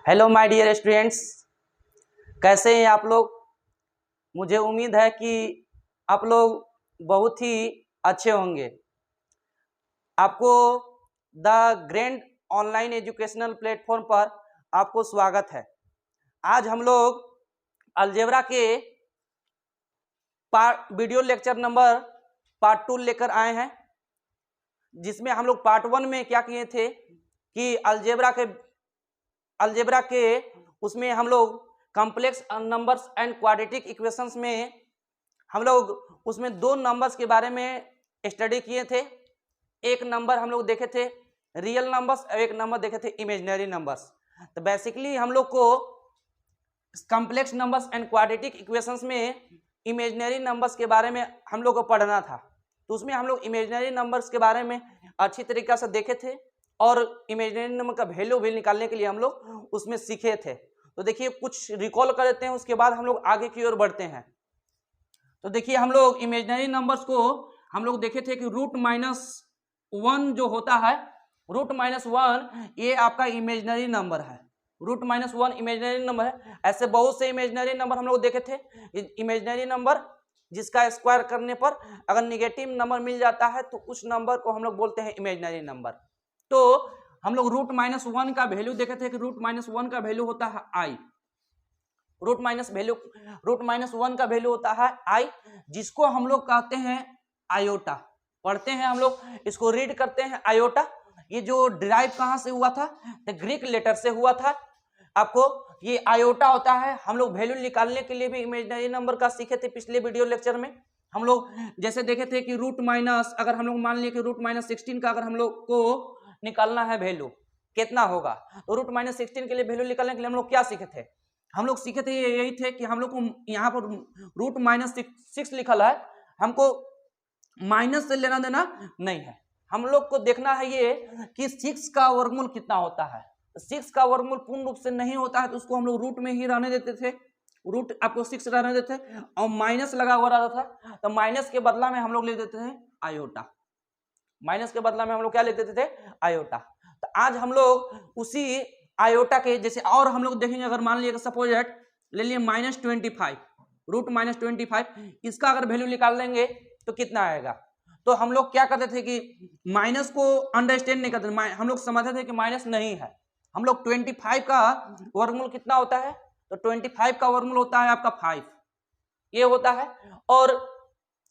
Hello my dear students, कैसे हैं आप लोग। मुझे उम्मीद है कि आप लोग बहुत ही अच्छे होंगे। आपको the grand online educational platform पर आपको स्वागत है। आज हम लोग अलजेब्रा के वीडियो लेक्चर नंबर पार्ट 2 लेकर आए हैं, जिसमें हम लोग पार्ट 1 में क्या किए थे कि अलजेब्रा के उसमें हम लोग complex numbers and quadratic equations में हम लोग उसमें दो नंबर्स के बारे में स्टडी किए थे। एक नंबर हम लोग देखे थे रियल नंबर्स और एक नंबर देखे थे इमेजिनरी नंबर्स। तो बेसिकली हम लोग को complex numbers and quadratic equations में इमेजिनरी नंबर्स के बारे में हम लोग को पढ़ना था। तो उसमें हम लोग इमेजिनरी नंबर्स के बारे में अच्छी तरीके से देखे थे और इमेजिनरी नंबर का वैल्यू भी निकालने के लिए हम लोग उसमें सीखे थे। तो देखिए कुछ रिकॉल कर देते हैं, उसके बाद हम लोग आगे की ओर बढ़ते हैं। तो देखिए हम लोग इमेजिनरी नंबर्स को हम लोग देखे थे कि √-1 जो होता है, √-1 ये आपका इमेजिनरी नंबर है। √-1 इमेजिनरी नंबर है। ऐसे बहुत से इमेजिनरी नंबर हम लोग देखे थे। इमेजिनरी नंबर जिसका स्क्वायर करने पर अगर निगेटिव नंबर मिल जाता है तो उस नंबर को हम लोग बोलते हैं इमेजिनरी नंबर। तो हम लोग √-1 का वैल्यू देखे थे कि √-1 का वैल्यू होता है आई। √-1 का वैल्यू होता है आई, जिसको हम लोग कहते हैं आयोटा। पढ़ते हैं हम लोग, इसको रीड करते हैं आयोटा। ये जो डिराइव कहां से हुआ था? तो ग्रीक लेटर से हुआ था। आपको ये आयोटा होता है। हम लोग वैल्यू निकालने के लिए भी इमेजिनरी नंबर का सीखे थे पिछले वीडियो लेक्चर में। हम लोग जैसे देखे थे कि अगर हम लोग मान लिए कि √-16 का अगर हम लोग को निकालना है वैल्यू कितना होगा, तो √-16 के लिए वैल्यू निकालने के लिए हम लोग क्या सीखे थे? हम लोग सीखे थे यही थे कि हम लोग को यहाँ पर √-6 लिखल है, हमको माइनस से लेना देना नहीं है। हम लोग को देखना है ये कि 6 का वर्गमूल कितना होता है। 6 का वर्गमूल पूर्ण रूप से नहीं होता है तो उसको हम लोग रूट में ही रहने देते थे। रूट आपको 6 रहने देते और माइनस लगा हुआ रहता था, तो माइनस के बदला में हम लोग ले देते थे आयोटा। माइनस के बदला में हम लोग क्या ले देते थे? आयोटा। तो आज हम लोग उसी आयोटा के जैसे और हम लोग देखेंगे। अगर मान लिया सपोज ले लिए -25, √-25, इसका अगर वैल्यू निकाल लेंगे तो कितना आएगा? तो हम लोग क्या करते थे कि माइनस को अंडरस्टैंड नहीं करते, हम लोग समझते थे कि माइनस नहीं है। हम लोग 25 का वर्गमूल कितना होता है? तो 25 का वर्गमूल होता है आपका 5, ये होता है। और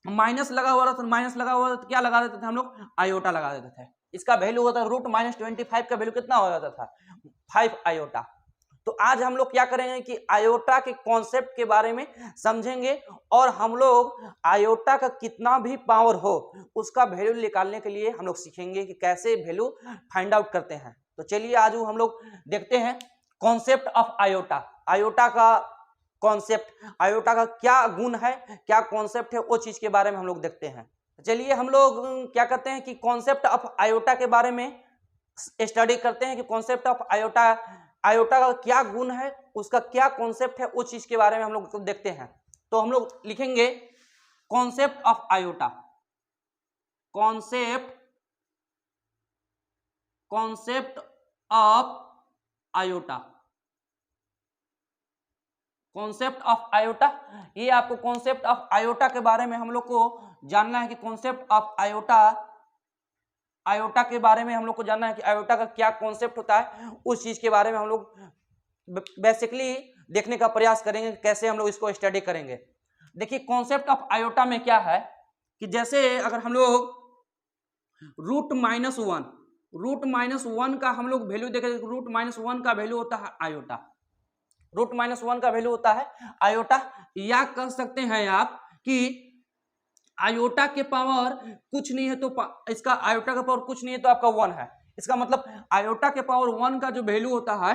माइनस लगा हुआ था, माइनस लगा हुआ तो क्या लगा देते थे हम लोग? आयोटा लगा देते थे। इसका वैल्यू होता है √-25 का वैल्यू कितना हो जाता था? 5 आयोटा। तो आज हम लोग क्या करेंगे कि आयोटा के कॉन्सेप्ट के बारे में समझेंगे और हम लोग आयोटा का कितना भी पावर हो उसका वैल्यू निकालने के लिए हम लोग सीखेंगे कि कैसे वैल्यू फाइंड आउट करते हैं। तो चलिए आज हम लोग देखते हैं कॉन्सेप्ट ऑफ आयोटा। आयोटा का कॉन्सेप्ट, आयोटा का क्या गुण है, क्या कॉन्सेप्ट है, वो चीज के बारे में हम लोग देखते हैं। चलिए हम लोग क्या करते हैं कि कॉन्सेप्ट ऑफ आयोटा के बारे में स्टडी करते हैं कि कॉन्सेप्ट ऑफ आयोटा, आयोटा का क्या गुण है, उसका क्या कॉन्सेप्ट है, उस चीज के बारे में हम लोग देखते हैं। तो हम लोग लिखेंगे concept of iota. Concept of iota, concept of iota. ये आपको कॉन्सेप्ट ऑफ आयोटा के बारे में हम लोग को जानना है कि कॉन्सेप्ट ऑफ आयोटा, आयोटा के बारे में हम लोग को जानना है कि आयोटा का क्या कॉन्सेप्ट होता है। उस चीज के बारे में हम लोग बेसिकली देखने का प्रयास करेंगे कैसे हम लोग इसको स्टडी करेंगे। देखिए कॉन्सेप्ट ऑफ आयोटा में क्या है कि जैसे अगर हम लोग √-1 का हम लोग वैल्यू देखें, √-1 का वैल्यू होता है आयोटा। √-1 का वैल्यू होता है आयोटा। या कह सकते हैं आप कि आयोटा के पावर कुछ नहीं है तो इसका आयोटा का पावर कुछ नहीं है तो आपका 1 है। इसका मतलब आयोटा के पावर 1 का जो वैल्यू होता है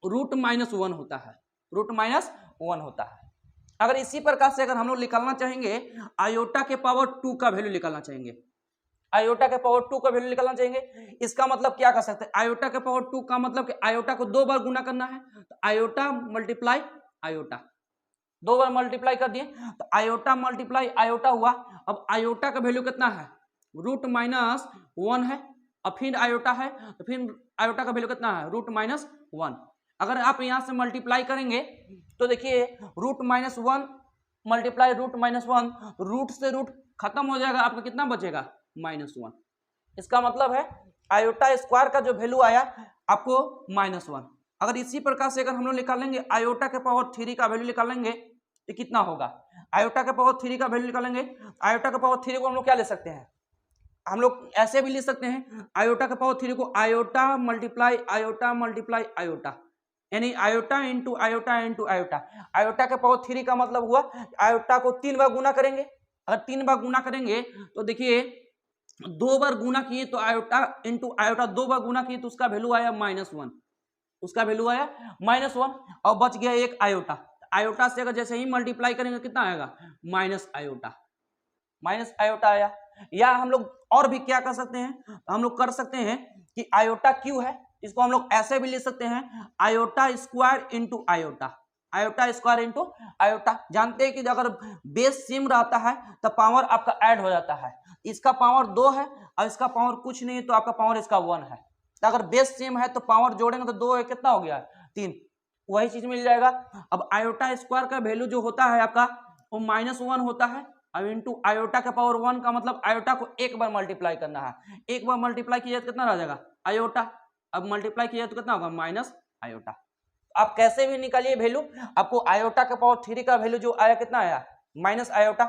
√-1 होता है, √-1 होता है। अगर इसी प्रकार से अगर हम लोग निकालना चाहेंगे आयोटा के पावर 2 का वैल्यू निकालना चाहेंगे, आयोटा के पावर 2 का वैल्यू निकालना चाहेंगे, इसका मतलब क्या कर सकते हैं? आयोटा के पावर 2 का मतलब कि आयोटा को 2 बार गुना करना है, तो आयोटा मल्टीप्लाई आयोटा, 2 बार मल्टीप्लाई कर दिए तो आयोटा मल्टीप्लाई आयोटा हुआ। अब आयोटा का वैल्यू कितना है? √-1 है और फिर आयोटा है तो फिर आयोटा का वैल्यू कितना है √-1। अगर आप यहाँ से मल्टीप्लाई करेंगे तो देखिए √-1 मल्टीप्लाई √-1, रूट से रूट खत्म हो जाएगा, आपका कितना बचेगा -1। इसका मतलब है आयोटा स्क्वायर का जो वैल्यू आया आपको -1। अगर इसी प्रकार से अगर हम लोग निकालेंगे आयोटा के पावर 3 का वैल्यू निकालेंगे तो कितना होगा, आयोटा के पावर 3 का वैल्यू निकालेंगे। आयोटा के पावर 3 को हम लोग क्या ले सकते हैं, हम लोग ऐसे भी ले सकते हैं आयोटा के पावर 3 को आयोटा मल्टीप्लाई आयोटा, यानी iota into iota into iota. Iota के पावर 3 का मतलब हुआ आयोटा को 3 बार गुना करेंगे। अगर 3 बार गुना करेंगे तो देखिए 2 बार गुना किए तो आयोटा इंटू आयोटा 2 बार गुना किए तो उसका वैल्यू आया -1, उसका वैल्यू आया -1 और बच गया एक आयोटा। आयोटा से अगर जैसे ही मल्टीप्लाई करेंगे कितना आएगा माइनस आयोटा आया। या हम लोग और भी क्या कर सकते हैं, हम लोग कर सकते हैं कि आयोटा क्यू है, इसको हम लोग ऐसे भी ले सकते हैं iota square into iota, iota square into iota. जानते हैं कि अगर बेस सेम रहता है तो पावर आपका ऐड हो जाता है। इसका पावर 2 है और इसका पावर कुछ नहीं तो आपका पावर इसका 1 है। तो अगर बेस सेम है तो पावर जोड़ेंगे तो 2 कितना हो गया 3, वही चीज मिल जाएगा। अब आयोटा स्क्वायर का वैल्यू जो होता है आपका वो -1 होता है। अब इंटू आयोटा का पावर 1 का मतलब आयोटा को एक बार मल्टीप्लाई करना है, एक बार मल्टीप्लाई किया तो कितना रह जाएगा आयोटा, अब मल्टीप्लाई किया तो कितना होगा माइनस आयोटा। आप कैसे भी निकालिए वैल्यू, आपको आयोटा का पावर 3 का वैल्यू जो आया कितना आया माइनस आयोटा।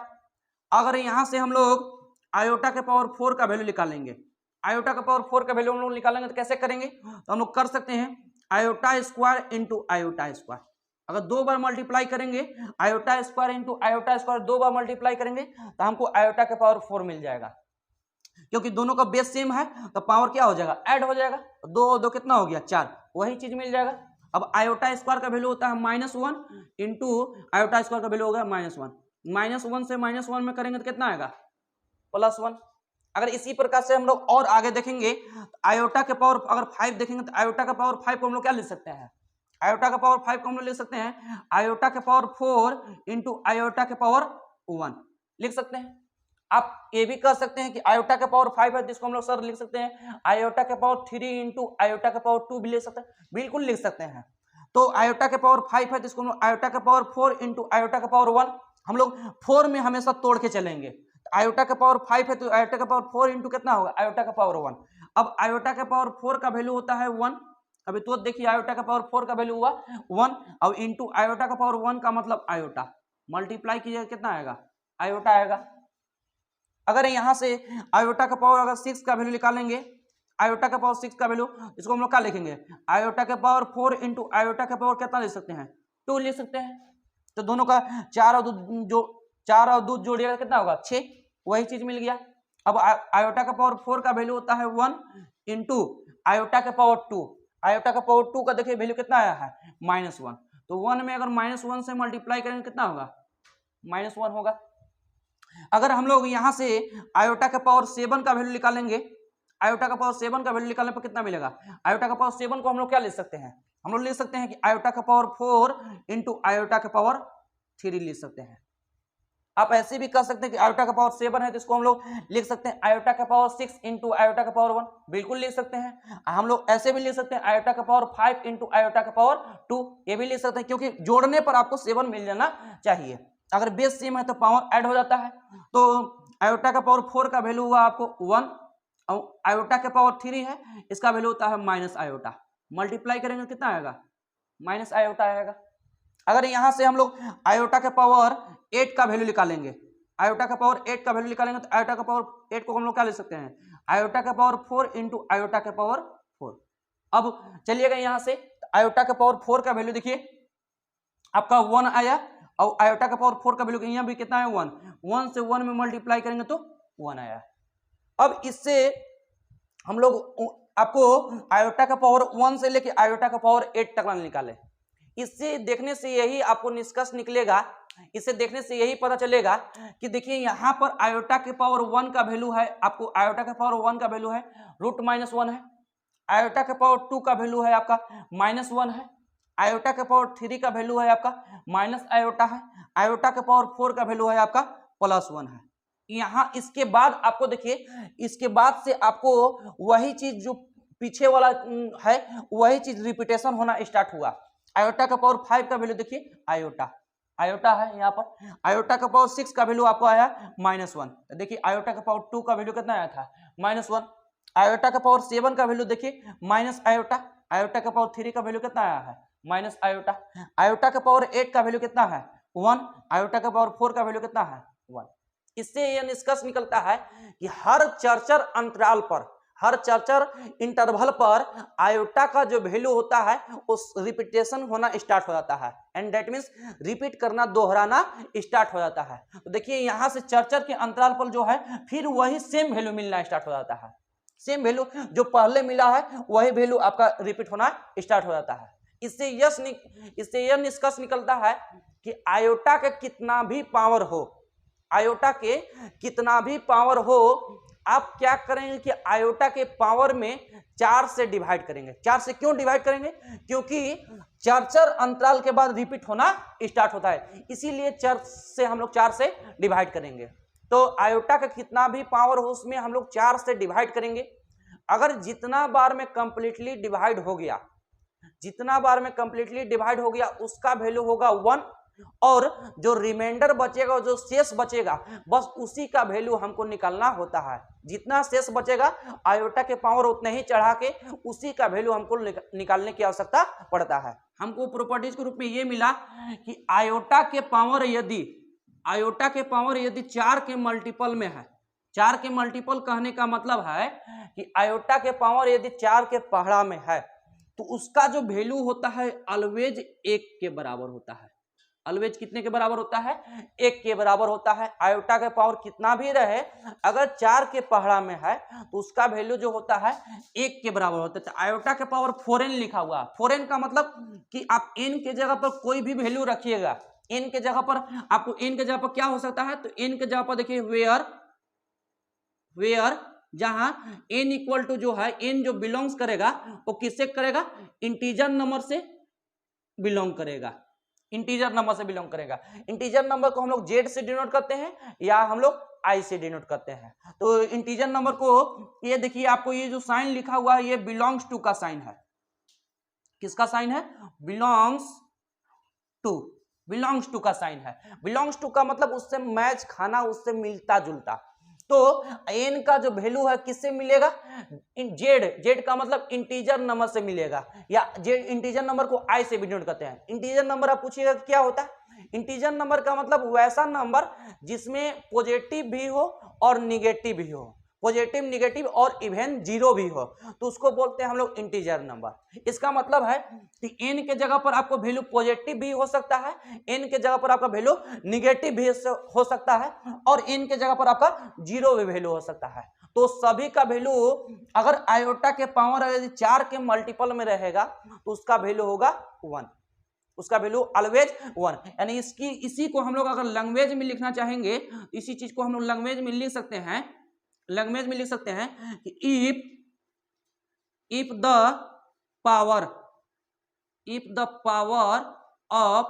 अगर यहां से हम लोग आयोटा के पावर 4 का वैल्यू निकालेंगे, आयोटा का पावर 4 का वैल्यू हम लोग निकालेंगे तो कैसे करेंगे, तो हम लोग कर सकते हैं iota square into iota square. अगर 2 बार मल्टीप्लाई करेंगे iota square into iota square 2 बार मल्टीप्लाई करेंगे तो हमको आयोटा के पावर 4 मिल जाएगा। क्योंकि दोनों का बेस सेम है तो पावर क्या हो जाएगा ऐड हो जाएगा, 2 कितना हो गया 4, वही चीज मिल जाएगा। अब आयोटा स्क्वायर का वैल्यू होता है -1 इंटू आयोटा स्क्वायर का वैल्यू होगा -1, -1 से -1 में करेंगे तो कितना आएगा +1। अगर इसी प्रकार से हम लोग और आगे देखेंगे आयोटा के पावर अगर 5 देखेंगे तो आयोटा का पावर 5 को हम लोग क्या ले सकते हैं, आयोटा का पावर 5 को हम लोग ले सकते हैं आयोटा के पावर 4 इंटू आयोटा के पावर 1 लिख सकते हैं। आप ये भी कर सकते हैं कि आयोटा के पावर 5 है जिसको हम लोग सर लिख सकते हैं आयोटा के पावर 3 इंटू आयोटा के पावर 2 भी ले सकते हैं, बिल्कुल लिख सकते हैं। तो आयोटा के पावर 5 है जिसको हम लोग आयोटा के पावर 4 इंटू आयोटा के पावर 1, हम लोग 4 में हमेशा तोड़ के चलेंगे। आयोटा का पावर 5 है तो आयोटा का पावर 4 इंटू कितना होगा आयोटा का पावर 1। अब आयोटा का पावर 4 का वैल्यू होता है 1, अभी तो देखिए आयोटा का पावर 4 का वैल्यू हुआ 1, अब इंटू आयोटा का पावर 1 का मतलब आयोटा, मल्टीप्लाई कीजिएगा कितना आएगा आयोटा आएगा। अगर यहां से आयोटा का पावर अगर 6 का वैल्यू निकालेंगे, आयोटा का पावर 6 का वैल्यू इसको हम लोग क्या लिखेंगे आयोटा के पावर 4 इंटू आयोटा के पावर कितना ले सकते हैं 2 ले सकते हैं। तो दोनों का 4 और 2 जोड़िएगा कितना होगा 6, वही चीज मिल गया। अब आयोटा का पावर 4 का वैल्यू होता है 1 इंटू आयोटा के पावर 2, आयोटा का पावर 2 का देखिए वैल्यू कितना आया है -1, तो 1 में अगर -1 से मल्टीप्लाई करेंगे कितना होगा -1 होगा। अगर हम लोग यहां से आयोटा का पावर 7 का वैल्यू निकालेंगे, आयोटा का पावर 7 का वैल्यू निकालने पर कितना मिलेगा, आयोटा का पावर 7 को हम लोग क्या ले सकते हैं, हम लोग ले सकते हैं कि आयोटा का पावर 4 इंटू आयोटा का पावर 3 ले सकते हैं। आप ऐसे भी कर सकते हैं कि आयोटा का पावर 7 है तो इसको हम लोग लिख सकते हैं आयोटा का पावर 6 इंटू आयोटा का पावर 1, बिल्कुल लिख सकते हैं। हम लोग ऐसे भी लिख सकते हैं आयोटा का पावर 5 इंटू आयोटा का पावर 2, ये भी लिख सकते हैं क्योंकि जोड़ने पर आपको 7 मिल जाना चाहिए। अगर बेस सेम है तो पावर ऐड हो जाता है। तो आयोटा का पावर 4 का वैल्यू हुआ आपको 1 और आयोटा के पावर 3 है इसका वैल्यू होता है माइनस आयोटा, मल्टीप्लाई करेंगे कितना आएगा माइनस आयोटा आएगा। अगर यहां से हम लोग आयोटा के पावर 8 का वैल्यू निकालेंगे, आयोटा का पावर 8 का वैल्यू निकालेंगे तो आयोटा का पावर 8 को हम लोग क्या ले सकते हैं आयोटा का पावर 4 इंटू आयोटा के पावर 4। अब चलिएगा यहां से आयोटा का पावर 4 का वैल्यू देखिए आपका 1 आया और आयोटा का पावर 4 का वैल्यू यहाँ भी कितना है 1 से 1 में मल्टीप्लाई करेंगे तो 1 आया। अब इससे हम लोग आपको आयोटा का पावर 1 से लेके आयोटा का पावर 8 तक निकाले। इससे देखने से यही आपको निष्कर्ष निकलेगा, इससे देखने से यही पता चलेगा कि देखिए यहाँ पर आयोटा के पावर 1 का वैल्यू है, आपको आयोटा के पावर 1 का वैल्यू है √-1 है, आयोटा के पावर 2 का वैल्यू है आपका -1 है, आयोटा के पावर 3 का वैल्यू है आपका माइनस आयोटा है, आयोटा के पावर 4 का वैल्यू है आपका +1 है। यहाँ इसके बाद आपको देखिए, इसके बाद से आपको वही चीज जो पीछे वाला है वही चीज रिपीटेशन होना स्टार्ट हुआ। आयोटा का पावर 5 का वैल्यू देखिए, आयोटा आयोटा है यहाँ पर, आयोटा का पावर 6 का वैल्यू आपको आया -1। देखिए आयोटा का पावर 2 का वैल्यू कितना आया था, -1। आयोटा का पावर 7 का वैल्यू देखिए माइनस आयोटा। आयोटा का पावर 3 का वैल्यू कितना आया है, माइनस आयोटा। आयोटा का पावर 8 का वैल्यू कितना है, 1। आयोटा का पावर 4 का वैल्यू कितना है, 1। इससे यह निष्कर्ष निकलता है कि हर चरचर अंतराल पर, हर चरचर इंटरवल पर आयोटा का जो वैल्यू होता है उस रिपीटेशन होना स्टार्ट हो जाता है, एंड दैट मींस रिपीट करना, दोहराना स्टार्ट हो जाता है। तो देखिए यहां से चरचर के अंतराल पर जो है फिर वही सेम वैल्यू मिलना स्टार्ट हो जाता है, सेम वैल्यू जो पहले मिला है वही वैल्यू आपका रिपीट होना स्टार्ट हो जाता है। इससे यह निष्कर्ष निकलता है कि आयोटा का कितना भी पावर हो, आयोटा के कितना भी पावर हो, आप क्या करेंगे कि आयोटा के पावर में 4 से डिवाइड करेंगे। 4 से क्यों डिवाइड करेंगे, क्योंकि चरचर अंतराल के बाद रिपीट होना स्टार्ट होता है, इसीलिए चर से हम लोग 4 से डिवाइड करेंगे। तो आयोटा का कितना भी पावर हो उसमें हम लोग 4 से डिवाइड करेंगे। अगर जितना बार में कंप्लीटली डिवाइड हो गया, जितना बार में कंप्लीटली डिवाइड हो गया उसका वैल्यू होगा 1, और जो रिमाइंडर बचेगा, जो शेष बचेगा, बस उसी का वैल्यू हमको निकालना होता है। जितना शेष बचेगा आयोटा के पावर उतने ही चढ़ा के उसी का वैल्यू हमको निकालने की आवश्यकता पड़ता है। हमको प्रॉपर्टीज के रूप में ये मिला कि आयोटा के पावर यदि 4 के मल्टीपल में है, 4 के मल्टीपल कहने का मतलब है कि आयोटा के पावर यदि 4 के पहाड़ा में है तो उसका जो वैल्यू होता है ऑलवेज 1 के बराबर होता है। ऑलवेज कितने के बराबर होता है, 1 के बराबर होता है। आयोटा का पावर कितना भी रहे, अगर 4 के पहाड़ा में है तो उसका वैल्यू जो होता है 1 के बराबर होता है। आयोटा का पावर 4n लिखा हुआ, 4n का मतलब कि आप n के जगह पर कोई भी वैल्यू रखिएगा, n के जगह पर आपको n के जगह पर क्या हो सकता है, तो n के जगह पर देखिए वेयर जहां n इक्वल टू जो है, n जो बिलोंग्स करेगा वो किससे करेगा, इंटीजर नंबर से बिलोंग करेगा, इंटीजर नंबर से बिलोंग करेगा। इंटीजर नंबर को हम लोग z से डिनोट करते हैं या हम लोग i से डिनोट करते हैं। तो इंटीजर नंबर को ये देखिए, आपको ये जो साइन लिखा हुआ है ये बिलोंग्स टू का साइन है। किसका साइन है, बिलोंग्स टू का साइन है। बिलोंग्स टू का मतलब उससे मैच खाना, उससे मिलता जुलता। तो n का जो वैल्यू है किससे मिलेगा, z का मतलब इंटीजर नंबर से मिलेगा, या इंटीजर नंबर को i से भी डिनोट करते हैं। इंटीजर नंबर आप पूछिएगा क्या होता है, इंटीजर नंबर का मतलब वैसा नंबर जिसमें पॉजिटिव भी हो और निगेटिव भी हो, पॉजिटिव, निगेटिव और इवन जीरो भी हो, तो उसको बोलते हैं हम लोग इंटीजर नंबर। इसका मतलब है कि n के जगह पर आपको वैल्यू पॉजिटिव भी हो सकता है, n के जगह पर आपका वैल्यू निगेटिव भी हो सकता है, और n के जगह पर आपका जीरो भी वैल्यू हो सकता है। तो सभी का वैल्यू अगर आयोटा के पावर यदि 4 के मल्टीपल में रहेगा तो उसका वैल्यू होगा 1, उसका वैल्यू ऑलवेज 1। यानी इसी को हम लोग अगर लैंग्वेज में लिखना चाहेंगे, इसी चीज को हम लोग लैंग्वेज में लिख सकते हैं, लैंग्वेज में लिख सकते हैं कि if the power of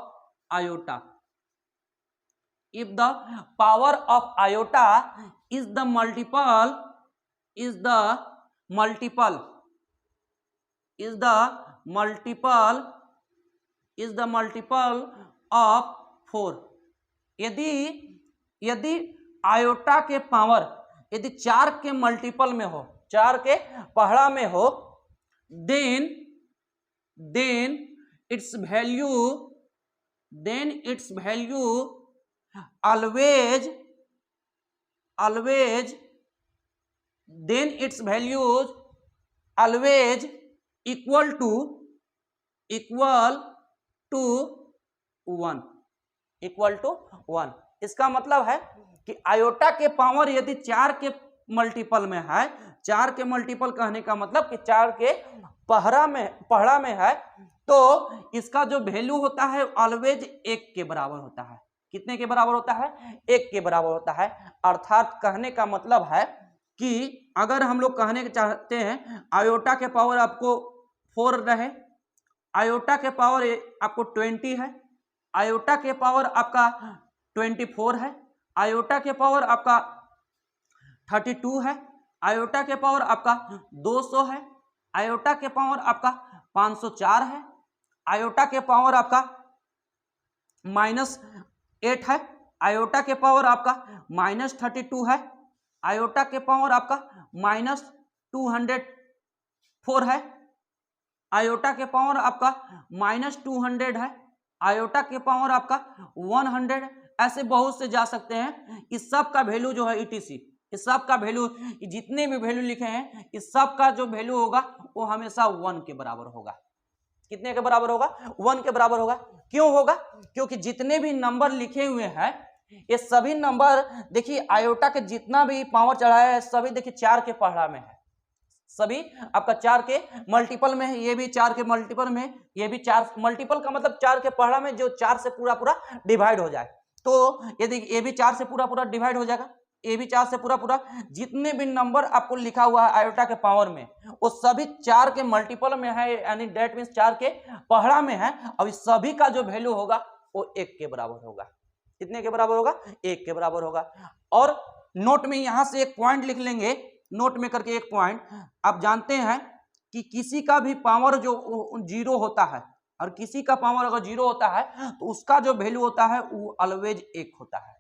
iota, if the power of iota is the multiple of 4, यदि आयोटा के पावर यदि 4 के मल्टीपल में हो, 4 के पहाड़ा में हो, then its value always equal to 1। इसका मतलब है कि आयोटा के पावर यदि 4 के मल्टीपल में है, 4 के मल्टीपल कहने का मतलब कि 4 के पहाड़ा में है, तो इसका जो वैल्यू होता है ऑलवेज 1 के बराबर होता है। कितने के बराबर होता है, 1 के बराबर होता है। अर्थात कहने का मतलब है कि अगर हम लोग कहने के चाहते हैं आयोटा के पावर आपको 4 रहे, आयोटा के पावर आपको 20 है, आयोटा के पावर आपका 24 है, आयोटा के पावर आपका 32 है, आयोटा के पावर आपका 200 है, आयोटा के पावर आपका 504 है, आयोटा के पावर आपका -8 है, आयोटा के पावर आपका -32 है, आयोटा के पावर आपका -204 है, आयोटा के पावर आपका -200 है, आयोटा के पावर आपका 100, ऐसे बहुत से जा सकते हैं। इस सब का वैल्यू जो है ईटीसी, इस सब का वैल्यू, जितने भी वैल्यू लिखे हैं इस सब का जो वैल्यू होगा वो हमेशा 1 के बराबर होगा। कितने के बराबर होगा? 1 के बराबर होगा। क्यों होगा? क्योंकि जितने भी नंबर लिखे हुए हैं ये सभी नंबर, देखिए आयोटा के जितना भी पावर चढ़ाया है सभी देखिए 4 के पहाड़ा में है, सभी आपका 4 के मल्टीपल में है, ये भी 4 के मल्टीपल में, ये भी 4 मल्टीपल का मतलब 4 के पहाड़ा में जो 4 से पूरा पूरा डिवाइड हो जाए। तो ये देखिए ये भी 4 से पूरा पूरा डिवाइड हो जाएगा, ये भी 4 से पूरा पूरा, जितने भी नंबर आपको लिखा हुआ है आयोटा के पावर में वो सभी 4 के मल्टीपल में है, यानी डेट मीन्स 4 के पहाड़ा में है। और इस सभी का जो वैल्यू होगा वो 1 के बराबर होगा। कितने के बराबर होगा? 1 के बराबर होगा। और नोट में यहां से एक पॉइंट लिख लेंगे, नोट में करके एक पॉइंट, आप जानते हैं कि किसी का भी पावर जो 0 होता है और किसी का पावर अगर 0 होता है तो उसका जो वैल्यू होता है वो ऑलवेज 1 होता है।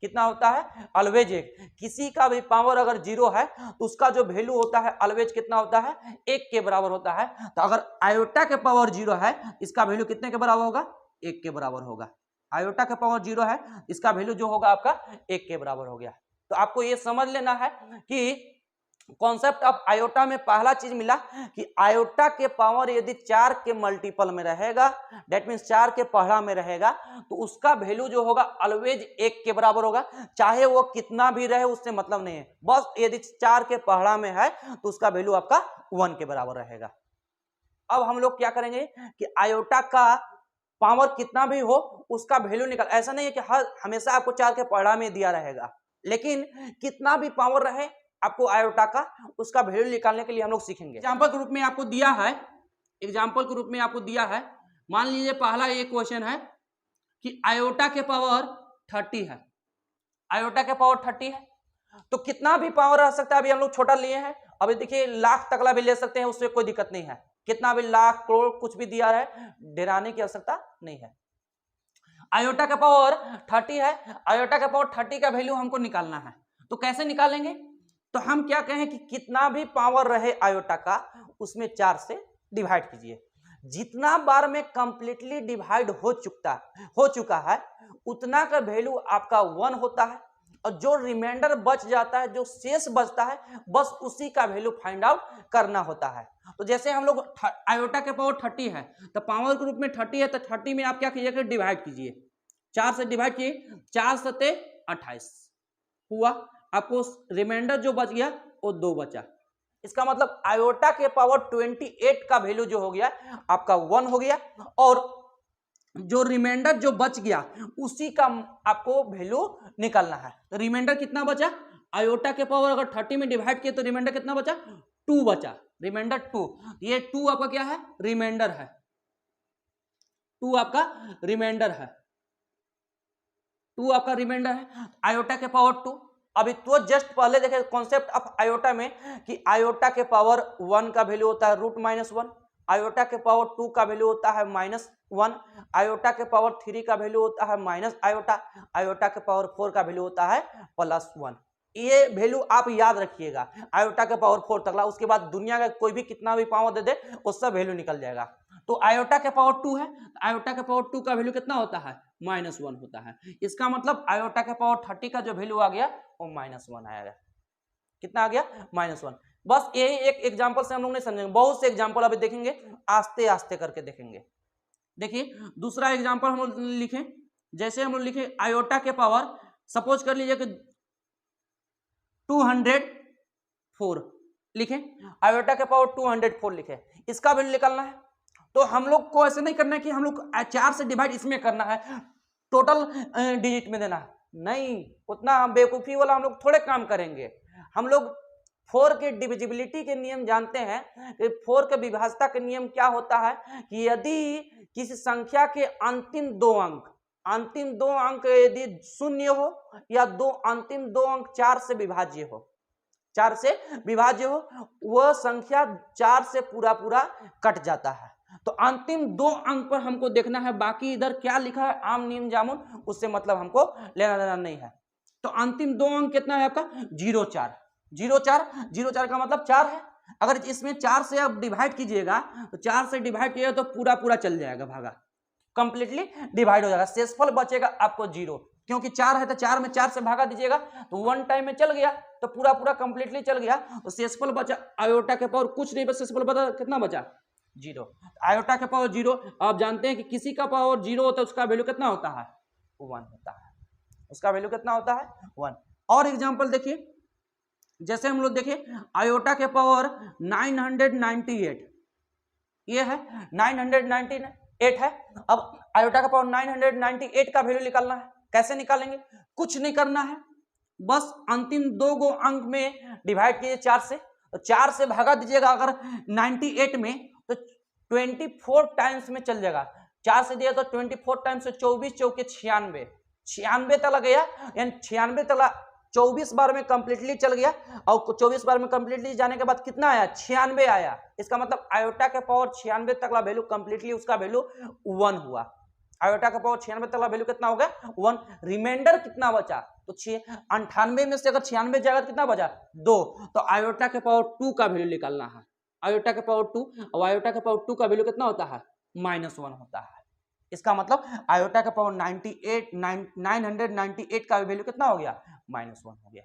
कितना होता है? ऑलवेज 1। किसी का भी पावर अगर 0 है तो उसका जो वैल्यू होता है ऑलवेज कितना होता है? 1 के बराबर होता है। तो अगर आयोटा के पावर 0 है इसका वैल्यू कितने के बराबर होगा? 1 के बराबर होगा। आयोटा का पावर 0 है इसका वैल्यू जो होगा आपका 1 के बराबर हो गया। तो आपको ये समझ लेना है कि कॉन्सेप्ट ऑफ आयोटा में पहला चीज मिला कि आयोटा के पावर यदि 4 के मल्टीपल में रहेगा, दैट मीन्स 4 के पहाड़ा में रहेगा, तो उसका वैल्यू जो होगा ऑलवेज 1 के बराबर होगा, चाहे वो कितना भी रहे उससे मतलब नहीं है, बस यदि 4 के पहाड़ा में है तो उसका वैल्यू आपका 1 के बराबर रहेगा। अब हम लोग क्या करेंगे कि आयोटा का पावर कितना भी हो उसका वैल्यू निकाल, ऐसा नहीं है कि हर हमेशा आपको 4 के पहाड़ा में दिया रहेगा, लेकिन कितना भी पावर रहे आपको आयोटा का उसका वैल्यू निकालने के लिए हम लोग सीखेंगे। एग्जांपल के रूप में आपको दिया है, एग्जांपल के रूप में आपको दिया है, मान लीजिए पहला ये क्वेश्चन है कि आयोटा के पावर 30 है, आयोटा के पावर 30 है, तो कितना भी पावर रह सकता है, अभी हम लोग छोटा लिए हैं, अभी देखिए लाख तकला भी ले सकते हैं, उससे कोई दिक्कत नहीं है, कितना भी लाख करोड़ कुछ भी दिया है, डराने की आवश्यकता नहीं है। आयोटा का पावर 30 है, आयोटा का पावर 30 का वैल्यू हमको निकालना है, तो कैसे निकालेंगे? तो हम क्या कहें कि कितना भी पावर रहे आयोटा का उसमें 4 से डिवाइड कीजिए, जितना बार में कंप्लीटली डिवाइड हो चुका है उतना का वैल्यू आपका 1 होता है, और जो रिमाइंडर बच जाता है, जो शेष बचता है, बस उसी का वैल्यू फाइंड आउट करना होता है। तो जैसे हम लोग आयोटा के पावर 30 है तो पावर के रूप में 30 है, तो 30 में आप क्या कीजिएगा? डिवाइड कीजिए, 4 से डिवाइड किए, 4 सते 28 हुआ, आपको रिमाइंडर जो बच गया वो 2 बचा। इसका मतलब आयोटा के पावर 28 का वैल्यू जो हो गया आपका 1 हो गया, और जो रिमाइंडर जो बच गया उसी का आपको वैल्यू निकालना है। तो रिमाइंडर कितना बचा? आयोटा के पावर अगर 30 में डिवाइड किए तो रिमाइंडर कितना बचा? 2 बचा, रिमाइंडर 2। ये 2 आपका क्या है? रिमाइंडर है, 2 आपका रिमाइंडर है, 2 आपका रिमाइंडर है, आयोटा के पावर 2। अभी तो जस्ट पहले देखे कॉन्सेप्ट ऑफ आयोटा में कि आयोटा के पावर 1 का वैल्यू होता है √-1, आयोटा के पावर 2 का वैल्यू होता है -1, आयोटा के पावर 3 का वैल्यू होता है माइनस आयोटा, आयोटा के पावर 4 का वैल्यू होता है +1। ये वैल्यू आप याद रखिएगा, आयोटा के पावर 4 तक, उसके बाद दुनिया का कोई भी कितना भी पावर दे दे उसका वैल्यू निकल जाएगा। तो आयोटा के पावर 2 है, आयोटा के पावर 2 का वैल्यू कितना होता है? -1 होता है। इसका मतलब आयोटा के पावर 30 का जो वैल्यू आ गया वो -1 आएगा। कितना आ गया? -1। बस यही एक एग्जांपल से हम लोग नहीं समझेंगे, बहुत से एग्जांपल अभी देखेंगे, आस्ते आस्ते करके देखेंगे। देखिए दूसरा एग्जांपल हम लोग लिखें, जैसे हम लोग लिखे आयोटा के पावर, सपोज कर लीजिए कि 204 लिखें, आयोटा के पावर 204 लिखे, इसका वैल्यू निकालना है। तो हम लोग को ऐसे नहीं करना है कि हम लोग 4 से डिवाइड इसमें करना है, टोटल डिजिट में देना है, नहीं, उतना बेवकूफ़ी वाला हम लोग थोड़े काम करेंगे। हम लोग 4 के डिविजिबिलिटी के नियम जानते हैं, 4 के विभाज्यता के नियम क्या होता है कि यदि किसी संख्या के अंतिम 2 अंक यदि 0 हो या अंतिम 2 अंक 4 से विभाज्य हो, 4 से विभाज्य हो, वह संख्या 4 से पूरा पूरा कट जाता है। तो अंतिम 2 अंक पर हमको देखना है, बाकी इधर क्या लिखा है आम नीम जामुन, उससे मतलब हमको लेना देना नहीं है। तो अंतिम 2 अंक कितना है आपका 0,4, 0,4 का मतलब 4 है। अगर इसमें 4 से आप डिवाइड कीजिएगा तो 4 से डिवाइड कीजिएगा तो पूरा पूरा चल जाएगा, भागा कंप्लीटली डिवाइड हो जाएगा, शेषफल बचेगा आपको 0, क्योंकि 4 है तो 4 में 4 से भागा दीजिएगा तो 1 टाइम में चल गया, तो पूरा पूरा कंप्लीटली चल गया, तो शेषफल बचा आयोटा के पावर कुछ नहीं, बस शेषफल बचा कितना बचा 0। आयोटा के पावर 0, आप जानते हैं कि किसी का पावर 0 होता है उसका वैल्यू कितना होता है 1 होता है, उसका वैल्यू कितना होता है 1। और एग्जांपल देखिए, जैसे हम लोग देखिए आयोटा के पावर 998, ये है 998 है। अब आयोटा का पावर 998 का वैल्यू निकालना है, कैसे निकालेंगे, कुछ नहीं करना है, बस अंतिम 2 गो अंक में डिवाइड कीजिए 4 से, तो 4 से भागा दीजिएगा अगर 98 में तो 24 टाइम्स में चल जाएगा, 4 से दिया तो 24 टाइम्स से 24 चौके 96 तक गया, यानी 96 तक 24 बार में कंप्लीटली चल गया, और 24 बार में कंप्लीटली जाने के बाद कितना आया 96 आया। इसका मतलब आयोटा के पावर 96 तक का वैल्यू कंप्लीटली उसका वैल्यू 1 हुआ। आयोटा का पावर 96 तक का वैल्यू कितना हो गया 1। रिमाइंडर कितना बचा, तो 98 में से अगर 96 जाएगा तो कितना बचा 2, तो आयोटा के पावर 2 का वैल्यू निकालना है, आयोटा के पावर 2, और आयोटा के पावर 2 का वैल्यू कितना होता है -1 होता है। इसका मतलब आयोटा का पावर 998 का वैल्यू कितना हो गया -1 हो गया।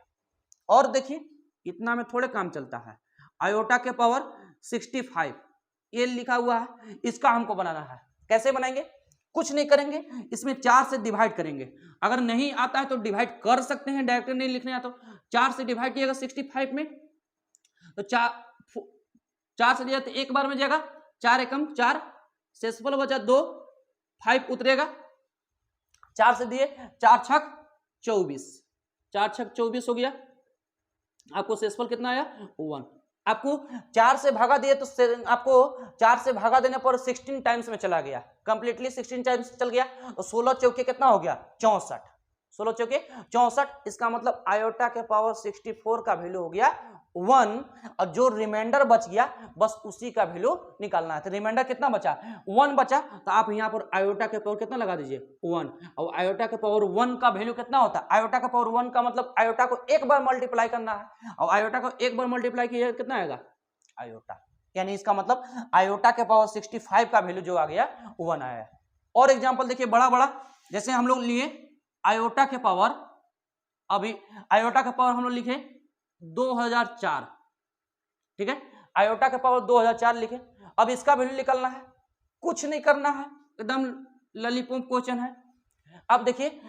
और देखिए इतना में थोड़े काम चलता है, आयोटा के पावर 65 ये लिखा हुआ है, इसका हमको बनाना है, कैसे बनाएंगे, कुछ नहीं करेंगे, इसमें 4 से डिवाइड करेंगे, अगर नहीं आता है तो डिवाइड कर सकते हैं, डायरेक्ट नहीं लिखने आता तो 4 से डिवाइड किएगा 65 में, तो 4 से दिया तो एक बार में जाएगा, 4 एकम 4, शेषफल बचा 2, 5 उतरेगा, 4 से दिए 4 छक 24, 4 छक 24 हो गया, आपको शेषफल कितना आया 1। आपको 4 से भागा दिए तो आपको 4 से भागा देने पर 16 टाइम्स में चला गया, कंप्लीटली 16 टाइम्स चल गया, तो 16 चौके कितना हो गया 64, 16 चौके 64। इसका मतलब आयोटा के पावर 64 का वैल्यू हो गया 1, और जो रिमाइंडर बच गया बस उसी का वैल्यू निकालना है। तो रिमाइंडर कितना बचा 1 बचा, तो आप यहाँ पर आयोटा के पावर कितना लगा दीजिए 1, और आयोटा के पावर 1 का वैल्यू कितना होता है, आयोटा का पावर 1 का मतलब आयोटा को एक बार मल्टीप्लाई करना है, और आयोटा को एक बार मल्टीप्लाई किया कितना आएगा आयोटा, यानी इसका मतलब आयोटा के पावर 65 का वैल्यू जो आ गया 1 आया। और एग्जाम्पल देखिए बड़ा, जैसे हम लोग लिए आयोटा के पावर, अभी आयोटा का पावर हम लोग लिखे 2004, ठीक है, आयोटा का पावर 2004 लिखे। अब इसका वैल्यू निकालना है, कुछ नहीं करना है, एकदम ललीपॉप क्वेश्चन है। अब देखिए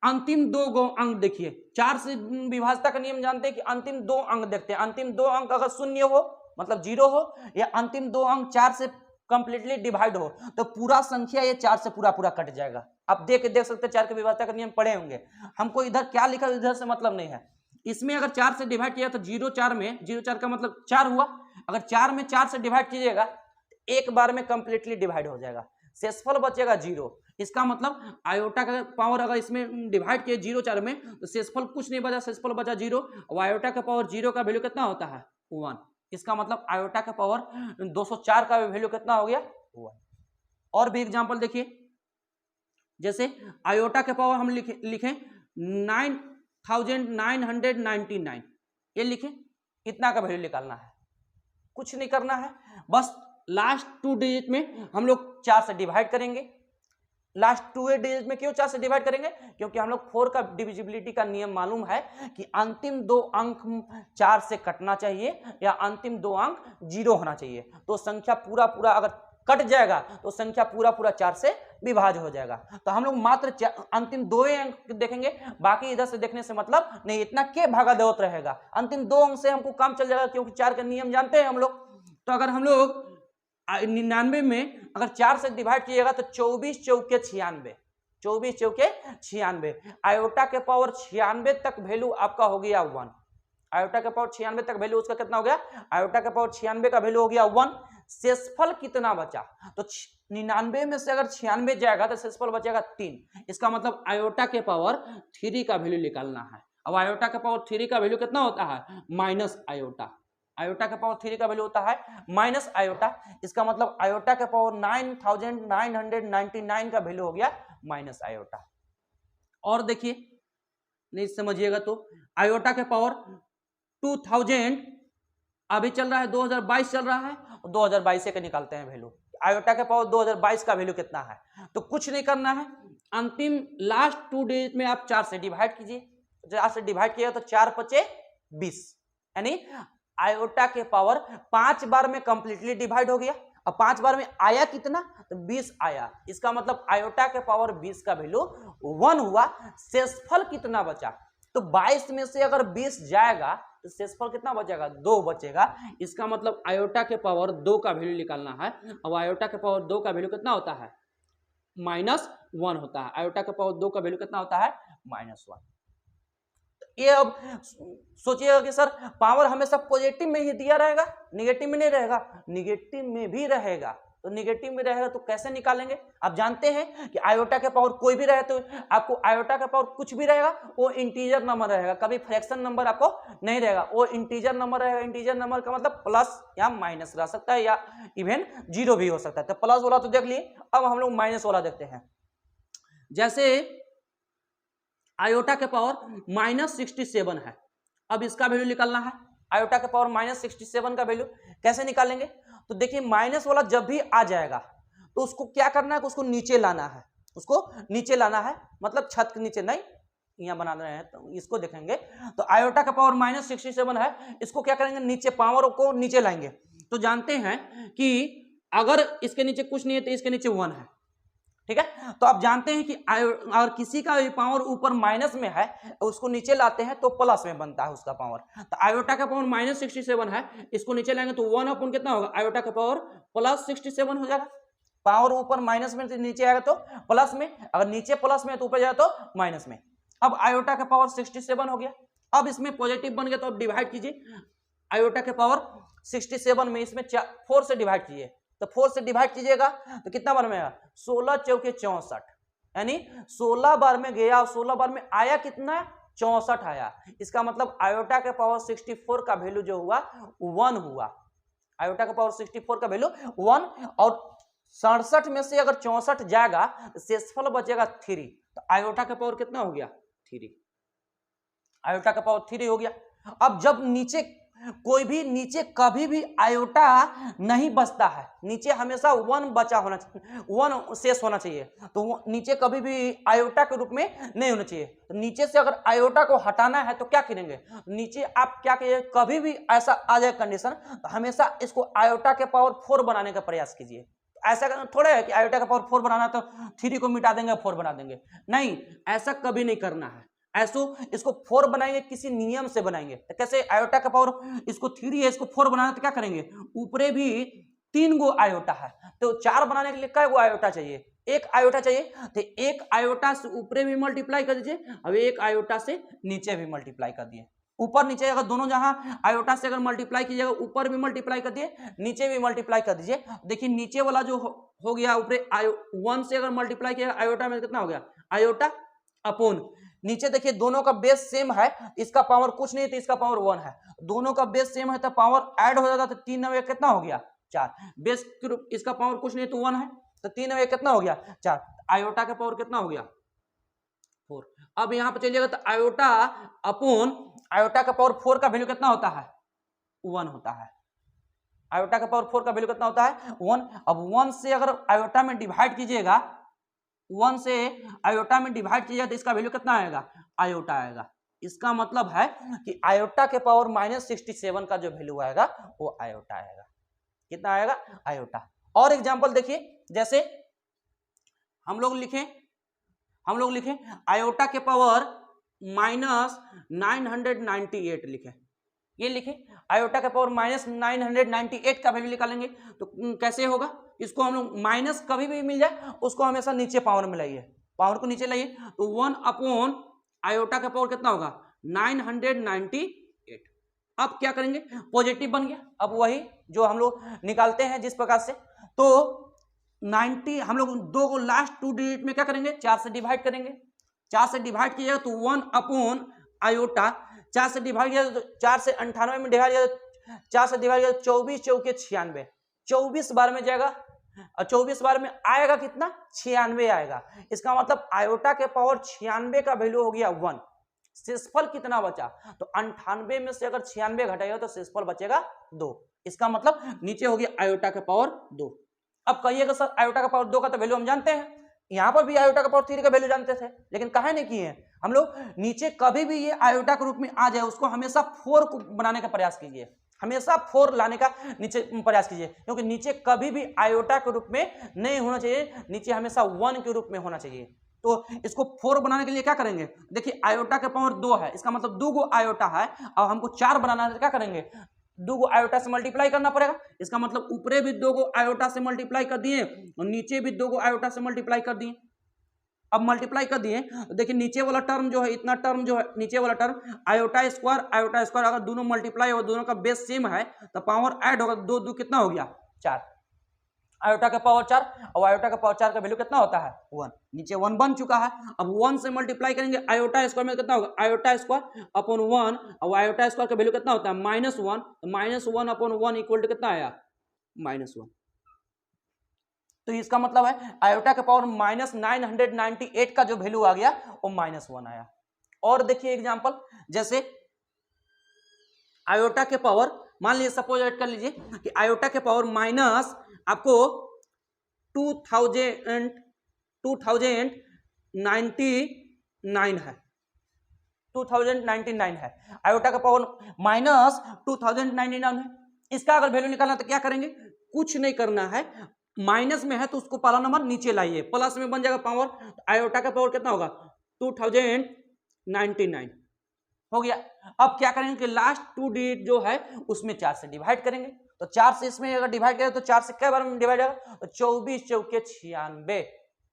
अंतिम 2 गो अंक देखिए, 4 से विभाजता का नियम जानते हैं कि अंतिम 2 अंक देखते हैं, अंतिम 2 अंक अगर शून्य हो मतलब 0 हो, या अंतिम 2 अंक 4 से कंप्लीटली डिवाइड हो, तो पूरा संख्या ये 4 से पूरा पूरा कट जाएगा। आप देख सकते हैं 4 के विभाजता का नियम पढ़े होंगे, हमको इधर क्या लिखा इधर से मतलब नहीं है। इसमें अगर 4 से डिवाइड किया तो 0,4 में 0,4 का मतलब 4 हुआ, अगर 4 में 4 से डिवाइड कीजिएगा एक बार में कंप्लीटली डिवाइड हो जाएगा, शेषफल बचेगा 0। इसका मतलब आयोटा का पावर अगर इसमें डिवाइड किए 0,4 में तो शेषफल कुछ नहीं बचा, शेषफल बचा 0, और आयोटा का पावर 0 का वैल्यू कितना होता है 1। इसका मतलब आयोटा का पावर 204 का वैल्यू कितना हो गया 1। और भी एग्जांपल देखिए, जैसे आयोटा के पावर हम लिखें 9,999, ये लिखें, इतना का वैल्यू निकालना है, कुछ नहीं करना है, बस लास्ट 2 डिजिट में हम लोग 4 से डिवाइड करेंगे। लास्ट 2 डिजिट में क्यों 4 से डिवाइड करेंगे, क्योंकि हम लोग 4 का डिविजिबिलिटी का नियम मालूम है कि अंतिम 2 अंक 4 से कटना चाहिए या अंतिम 2 अंक 0 होना चाहिए, तो संख्या पूरा पूरा अगर कट जाएगा तो संख्या पूरा पूरा 4 से विभाज्य हो जाएगा। तो हम लोग मात्र अंतिम 2 अंक देखेंगे, बाकी इधर से देखने से मतलब नहीं, इतना के भागा देवत रहेगा, अंतिम 2 अंक से हमको काम चल जाएगा, क्योंकि 4 के नियम जानते हैं हम लोग। तो अगर हम लोग 99 में अगर 4 से डिवाइड कीजिएगा तो 24 चौके 96, 24 चौके 96, आयोटा के पावर 96 तक वैल्यू आपका हो गया 1, आयोटा के पावर 96 तक वैल्यू उसका कितना हो गया, आयोटा के पावर 96 का वैल्यू हो गया 1। शेषफल कितना बचा, तो 99 में से अगर 96 जाएगा तो शेषफल बचेगा 3। इसका मतलब आयोटा के पावर 3 का वैल्यू निकालना है, अब आयोटा के पावर 3 का वैल्यू कितना होता है, माइनस आयोटा। आयोटा के पावर 3 का वैल्यू होता है माइनस आयोटा। इसका मतलब आयोटा के पावर 9999 का वैल्यू हो गया माइनस आयोटा। और देखिए नहीं समझिएगा तो आयोटा के पावर 2000 अभी चल रहा है, 2022 चल रहा है, 2022 से निकालते हैं वैल्यू। आयोटा के पावर 2022 का वैल्यू कितना है, तो कुछ नहीं करना है, अंतिम लास्ट 2 डिजिट में आप 4 से डिवाइड कीजिए। 4 से डिवाइड किया तो 4 पचे 20, यानी आयोटा के पावर 5 बार में कंप्लीटली डिवाइड हो गया। अब 5 बार में आया कितना, तो 20 आया। इसका मतलब आयोटा के पावर 20 का वैल्यू 1 हुआ। शेषफल कितना बचा, तो 22 में से अगर 20 जाएगा तो शेषफल कितना बचेगा, 2 बचेगा। इसका मतलब आयोटा के पावर 2 का वैल्यू निकालना है। अब आयोटा के पावर 2 का वैल्यू कितना होता है, -1 होता है। आयोटा के पावर 2 का वैल्यू कितना होता है, -1। ये अब सोचिएगा कि सर पावर हमेशा पॉजिटिव में ही दिया रहेगा, निगेटिव में नहीं रहेगा, निगेटिव में भी रहेगा। तो निगेटिव में रहेगा तो कैसे निकालेंगे, आप जानते हैं कि आयोटा के पावर कोई भी रहे तो आपको आयोटा का पावर कुछ भी रहेगा वो इंटीजर नंबर रहेगा, कभी फ्रैक्शन नंबर आपको नहीं रहेगा, वो इंटीजर नंबर रहेगा। इंटीजर नंबर का मतलब प्लस या माइनस रह सकता है या इवन 0 भी हो सकता है। तो प्लस वाला तो देख लिए, अब हम लोग माइनस वाला देखते हैं। जैसे आयोटा के पावर -67 है, अब इसका वैल्यू निकालना है। आयोटा के पावर -67 का वैल्यू कैसे निकालेंगे, तो देखिए माइनस वाला जब भी आ जाएगा तो उसको क्या करना है, उसको नीचे लाना है, उसको नीचे लाना है, मतलब छत के नीचे नहीं, यहाँ बना रहे हैं तो इसको देखेंगे। तो आयोटा का पावर -67 है, इसको क्या करेंगे, नीचे पावर को नीचे लाएंगे। तो जानते हैं कि अगर इसके नीचे कुछ नहीं है तो इसके नीचे 1 है, ठीक है। तो आप जानते हैं कि अगर किसी का पावर ऊपर माइनस में है उसको नीचे लाते हैं तो प्लस में बनता है उसका पावर। तो आयोटा का पावर -67 है, इसको नीचे लाएंगे तो 1 अपन कितना होगा, आयोटा का पावर +67 हो जाएगा। पावर ऊपर माइनस में नीचे आएगा तो प्लस में, अगर नीचे प्लस में तो ऊपर जाए तो माइनस में। अब आयोटा का पावर 67 हो गया। अब इसमें पॉजिटिव बन गया तो अब डिवाइड कीजिए, आयोटा के पावर 67 में इसमें 4 से डिवाइड कीजिए, तो 4 से डिवाइड कीजिएगा तो कितना बार में आया, 16 चौके 64, यानी 16 बार में गया, 16 बार में आया कितना, 64 आया। इसका मतलब आयोटा के पावर 64 का वैल्यू जो हुआ 1 हुआ। आयोटा का पावर 64 का वैल्यू 1, और 67 में से अगर 64 जाएगा तो शेषफल बचेगा 3। तो आयोटा का पावर कितना हो गया, 3। आयोटा का पावर 3 हो गया। अब जब नीचे कोई भी, नीचे कभी भी आयोटा नहीं बचता है, नीचे हमेशा 1 बचा होना चाहिए, 1 शेष होना चाहिए। तो नीचे कभी भी आयोटा के रूप में नहीं होना चाहिए। तो नीचे से अगर आयोटा को हटाना है तो क्या करेंगे, नीचे आप क्या करिए, कभी भी ऐसा आ जाए कंडीशन तो हमेशा इसको आयोटा के पावर 4 बनाने का प्रयास कीजिए। ऐसा थोड़ा है कि आयोटा का पावर 4 बनाना तो 3 को मिटा देंगे 4 बना देंगे, नहीं, ऐसा कभी नहीं करना है। ऐसो इसको 4 बनाएंगे, किसी नियम से बनाएंगे। तो कैसे, आयोटा का पावर इसको 3 है, इसको 4 बनाना तो क्या करेंगे, ऊपरे भी 3 गो आयोटा है तो 4 बनाने के लिए कै गो आयोटा चाहिए, 1 आयोटा चाहिए। तो 1 आयोटा से ऊपरे भी मल्टीप्लाई कर दीजिए, अब 1 आयोटा से नीचे भी मल्टीप्लाई कर दिए। ऊपर नीचे अगर दोनों जहां आयोटा से अगर मल्टीप्लाई कीजिएगा, ऊपर भी मल्टीप्लाई कर दिए, नीचे भी मल्टीप्लाई कर दीजिए। देखिए नीचे वाला जो हो गया ऊपरे 1 से अगर मल्टीप्लाई किया आयोटा में कितना हो गया, आयोटा अपोन। नीचे देखिए दोनों का बेस सेम है, इसका पावर कुछ नहीं है तो इसका पावर 1 है, दोनों का बेस सेम है तो पावर ऐड हो जाएगा। तो 3 9 कितना हो गया, 4। बेस इसका पावर कुछ नहीं है तो 1 है, तो 3 9 कितना हो गया, 4। आयोटा का पावर कितना हो गया, 4। अब यहां पर चलिएगा तो आयोटा अपोन आयोटा का पावर 4 का वैल्यू कितना होता है, 1 होता है। आयोटा का पावर 4 का वैल्यू कितना होता है, 1। अब 1 से अगर आयोटा में डिवाइड कीजिएगा, 1 से आयोटा में डिवाइड कीजिएगा तो इसका वैल्यू कितना आएगा, आयोटा आएगा। इसका मतलब है कि आयोटा के पावर -67 का जो वैल्यू आएगा वो आयोटा आएगा। कितना आएगा, आयोटा। और एग्जांपल देखिए, जैसे हम लोग लिखें आयोटा के पावर -998 लिखें, ये लिखें आयोटा का पावर -998 का वैल्यू निकालेंगे तो कैसे होगा, इसको हम लोग माइनस कभी भी मिल जाए उसको हमेशा नीचे पावर में लाइए, पावर को नीचे लाइए तो 1 अपॉन आयोटा का पावर कितना होगा, 998। अब क्या करेंगे, पॉजिटिव बन गया। अब वही जो हम लोग निकालते हैं जिस प्रकार से, तो 90 हम लोग दो को लास्ट 2 डिजिट में क्या करेंगे, 4 से डिवाइड करेंगे। 4 से डिवाइड कीजिएगा तो 1 अपॉन आयोटा 4 से डिवाइड किया तो 4 से 98 में डिवाइड किया, 4 से डिवाइड किया 24 चौके 96, 24 बार में जाएगा और 24 बार में आएगा कितना 96 आएगा। इसका मतलब आयोटा के पावर 96 का वैल्यू हो गया 1। शेषफल कितना बचा, तो 98 में से अगर 96 घटाएगा तो शेषफल बचेगा 2। इसका मतलब नीचे हो गया आयोटा के पावर 2। अब कहिएगा सर आयोटा का पावर 2 का तो वैल्यू हम जानते हैं, यहाँ पर भी आयोटा का पावर 3 का वैल्यू जानते थे, लेकिन काहे नहीं किए हैं हम लोग। नीचे कभी भी ये आयोटा के रूप में आ जाए उसको हमेशा 4 को बनाने का प्रयास कीजिए, हमेशा 4 लाने का नीचे प्रयास कीजिए, क्योंकि नीचे कभी भी आयोटा के रूप में नहीं होना चाहिए, नीचे हमेशा 1 के रूप में होना चाहिए। तो इसको 4 बनाने के लिए क्या करेंगे, देखिए आयोटा के पावर 2 है, इसका मतलब 2 गो आयोटा है और हमको 4 बनाना है तो क्या करेंगे 2 गो आयोटा से मल्टीप्लाई करना पड़ेगा। इसका मतलब ऊपरे भी 2 गो आयोटा से मल्टीप्लाई कर दिए और नीचे भी 2 गो आयोटा से मल्टीप्लाई कर दिए। अब मल्टीप्लाई कर दिए देखिए नीचे वाला टर्म जो है, इतना टर्म जो है नीचे वाला टर्म आयोटा स्क्वायर अगर दोनों मल्टीप्लाई हो, दोनों का बेस सेम है तो पावर ऐड होगा, 2 2 कितना हो गया 4, आयोटा का पावर 4 और आयोटा का पावर 4 का वैल्यू कितना होता है 1। नीचे 1 बन चुका है, अब 1 से मल्टीप्लाई करेंगे आयोटा स्क्वायर में कितना होगा आयोटा स्क्वायर अपॉन 1 और आयोटा स्क्वायर का वैल्यू कितना होता है -1, तो -1 अपॉन 1 इक्वल टू कितना आया -1। तो इसका मतलब है आयोटा के पावर -998 का जो वैल्यू आ गया वो -1 आया। और देखिए एग्जांपल, जैसे आयोटा के पावर मान लीजिए सपोज ऐड कर लीजिए कि आयोटा के पावर माइनस आपको 2099 है, 2099 है, आयोटा का पावर -2099 है। इसका अगर वैल्यू निकालना तो क्या करेंगे, कुछ नहीं करना है, माइनस में है तो उसको पहला नंबर नीचे लाइए, प्लस में बन जाएगा पावर, आयोटा का पावर कितना होगा 2099 हो गया। अब क्या करेंगे कि लास्ट 2 डिजिट जो है उसमें 4 से डिवाइड करेंगे, तो 4 से इसमें अगर डिवाइड करें तो 4 से क्या बार में डिवाइड होगा, तो 24 चौके 96,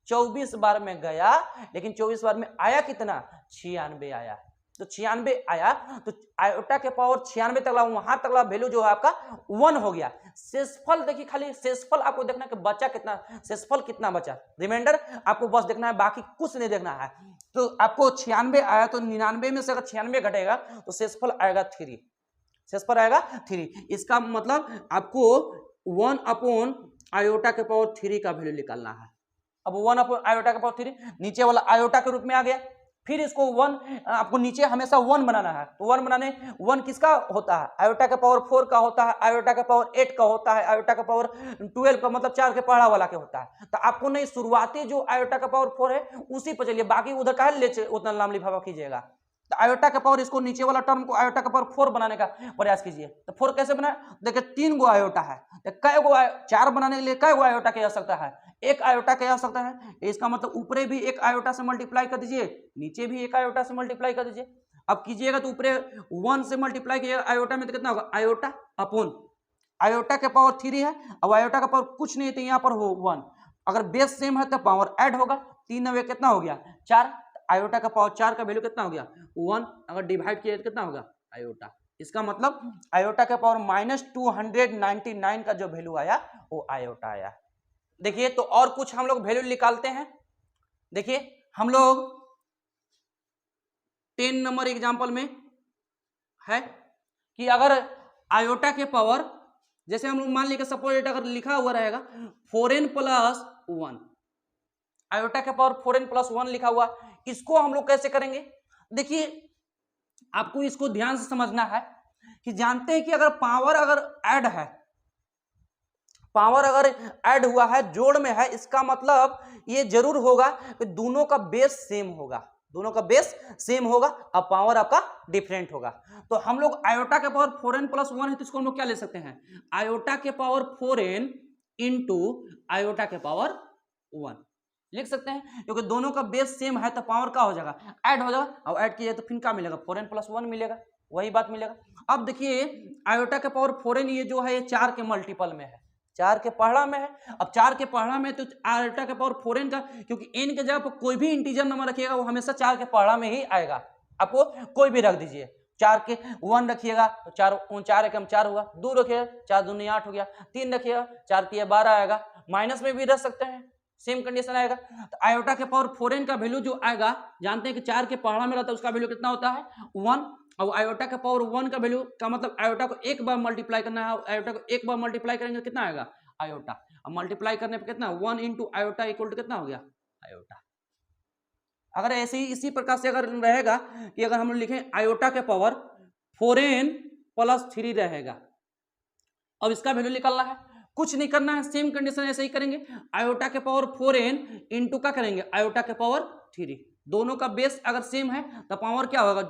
24 बार में गया लेकिन 24 बार में आया कितना 96 आया, तो 96 आया तो आयोटा के पावर 96 तक वहां तक वैल्यू जो है आपका 1 हो गया। शेषफल देखिए, खाली शेषफल आपको देखना है कि बचा कितना, शेषफल कितना बचा, रिमाइंडर आपको बस देखना है, बाकी कुछ नहीं देखना है। तो आपको 96 आया तो 99 में से अगर 96 घटेगा तो शेषफल आएगा 3, शेषफल आएगा 3। इसका मतलब आपको 1 अपॉन आयोटा के पावर 3 का वैल्यू निकालना है। अब 1 अपॉन आयोटा के पावर 3 नीचे वाला आयोटा के रूप में आ गया, फिर इसको 1 आपको नीचे हमेशा 1 बनाना है, तो 1 बनाने 1 किसका होता है आयोटा का पावर 4 का होता है, आयोटा का पावर 8 का होता है, आयोटा का पावर 12 का मतलब 4 के पहाड़ा वाला के होता है। तो आपको नहीं शुरुआती जो आयोटा का पावर 4 है उसी पर चलिए, बाकी उधर का ले उतना नाम लिफाफा कीजिएगा। तो आयोटा का पावर इसको नीचे वाला टर्म को आयोटा का पावर 4 बनाने का प्रयास कीजिए। तो 4 कैसे बनाए, देखिए 3 गो आयोटा है, तो कै गो 4 बनाने के लिए कै गो आयोटा की आवश्यकता है, 1 आयोटा की आवश्यकता है। इसका मतलब ऊपरे भी 1 आयोटा से मल्टीप्लाई कर दीजिए, नीचे भी 1 आयोटा से मल्टीप्लाई कर दीजिए। अब कीजिएगा तो ऊपरे 1 से मल्टीप्लाई कीजिएगा आयोटा में तो कितना होगा आयोटा अपॉन आयोटा के पावर 3 है, अब आयोटा का पावर कुछ नहीं है तो यहाँ पर हो 1, अगर बेस सेम है तो पावर ऐड होगा, 3 9 कितना हो गया 4, आयोटा का पावर 4 का वैल्यू कितना हो गया 1, अगर डिवाइड किया तो कितना होगा आयोटा। इसका मतलब आयोटा का पावर -299 का जो वैल्यू आया वो आयोटा आया। देखिए तो और कुछ हम लोग वैल्यू निकालते हैं। देखिए हम लोग 10 नंबर एग्जांपल में है कि अगर आयोटा के पावर, जैसे हम लोग मान लीजिए सपोज अगर लिखा हुआ रहेगा 4n + 1, आयोटा के पावर 4n + 1 लिखा हुआ, इसको हम लोग कैसे करेंगे। देखिए आपको इसको ध्यान से समझना है कि जानते हैं कि अगर पावर अगर ऐड है, पावर अगर ऐड हुआ है जोड़ में है, इसका मतलब ये जरूर होगा कि दोनों का बेस सेम होगा, दोनों का बेस सेम होगा और पावर आपका डिफरेंट होगा। तो हम लोग आयोटा के पावर 4n + 1 है तो इसको हम लोग क्या ले सकते हैं आयोटा के पावर 4n इंटू आयोटा के पावर 1 लिख सकते हैं, क्योंकि दोनों का बेस सेम है तो पावर का हो जाएगा ऐड हो जाएगा, और ऐड किया तो फिर क्या मिलेगा 4n + 1 मिलेगा, वही बात मिलेगा। अब देखिए आयोटा के पावर 4n ये जो है ये 4 के मल्टीपल में है, 4 के पहाड़ा में है। अब 4 के पहाड़ा में तो आयोटा के पावर 4n का, क्योंकि n के जगह पर कोई भी इंटीजर नंबर रखिएगा वो हमेशा 4 के पहाड़ा में ही आएगा, आपको कोई भी रख दीजिए, 4 के 1 रखिएगा तो 4 एकम 4 हुआ, 2 रखिएगा 4 दूनी 8 हो गया, 3 रखिएगा 4 3 12 आएगा, माइनस में भी रख सकते हैं सेम कंडीशन आएगा। तो आयोटा के पावर 4n का वैल्यू जो आएगा, जानते हैं कि 4 के पहाड़ा में रहता है, उसका वैल्यू कितना होता है 1। और आयोटा के पावर 1 का वैल्यू का मतलब आयोटा को एक बार मल्टीप्लाई करना है, आयोटा को एक बार मल्टीप्लाई करेंगे कितना आएगा आयोटा। अब मल्टीप्लाई करने पर कितना 1 इंटू आयोटा इक्वल टू कितना हो गया आयोटा। अगर ऐसे ही इसी प्रकार से अगर रहेगा कि अगर हम लिखें आयोटा के पावर 4n प्लस 3 रहेगा, अब इसका वैल्यू निकालना है, कुछ नहीं करना है, सेम कंडीशन ऐसे ही करेंगे। आयोटा के पावर 4n इंटू का करेंगे आयोटा के पावर 3, दोनों का बेस अगर सेम है तो पावर क्या होगा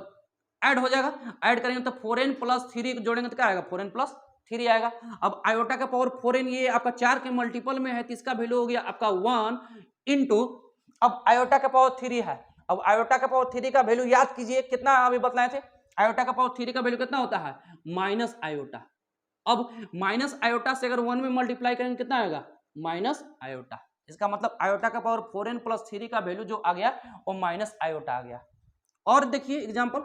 ऐड हो जाएगा, ऐड करेंगे तो 4n प्लस 3 जोड़ेंगे तो क्या आएगा 4n प्लस 3 आएगा। अब आयोटा का पावर 4n ये आपका 4 के मल्टीपल में है तो इसका वैल्यू हो गया आपका 1 इंटू, अब आयोटा का पावर 3 है, अब आयोटा का पावर 3 का वैल्यू याद कीजिए कितना अभी बतलाए थे, आयोटा का पावर 3 का वैल्यू कितना होता है माइनस आयोटा। अब माइनस आयोटा से अगर 1 में मल्टीप्लाई करेंगे कितना आएगा माइनस आयोटा, इसका मतलब आयोटा का पावर 4n प्लस 3 का वैल्यू जो आ गया वो माइनस आयोटा आ गया। और देखिए एग्जांपल,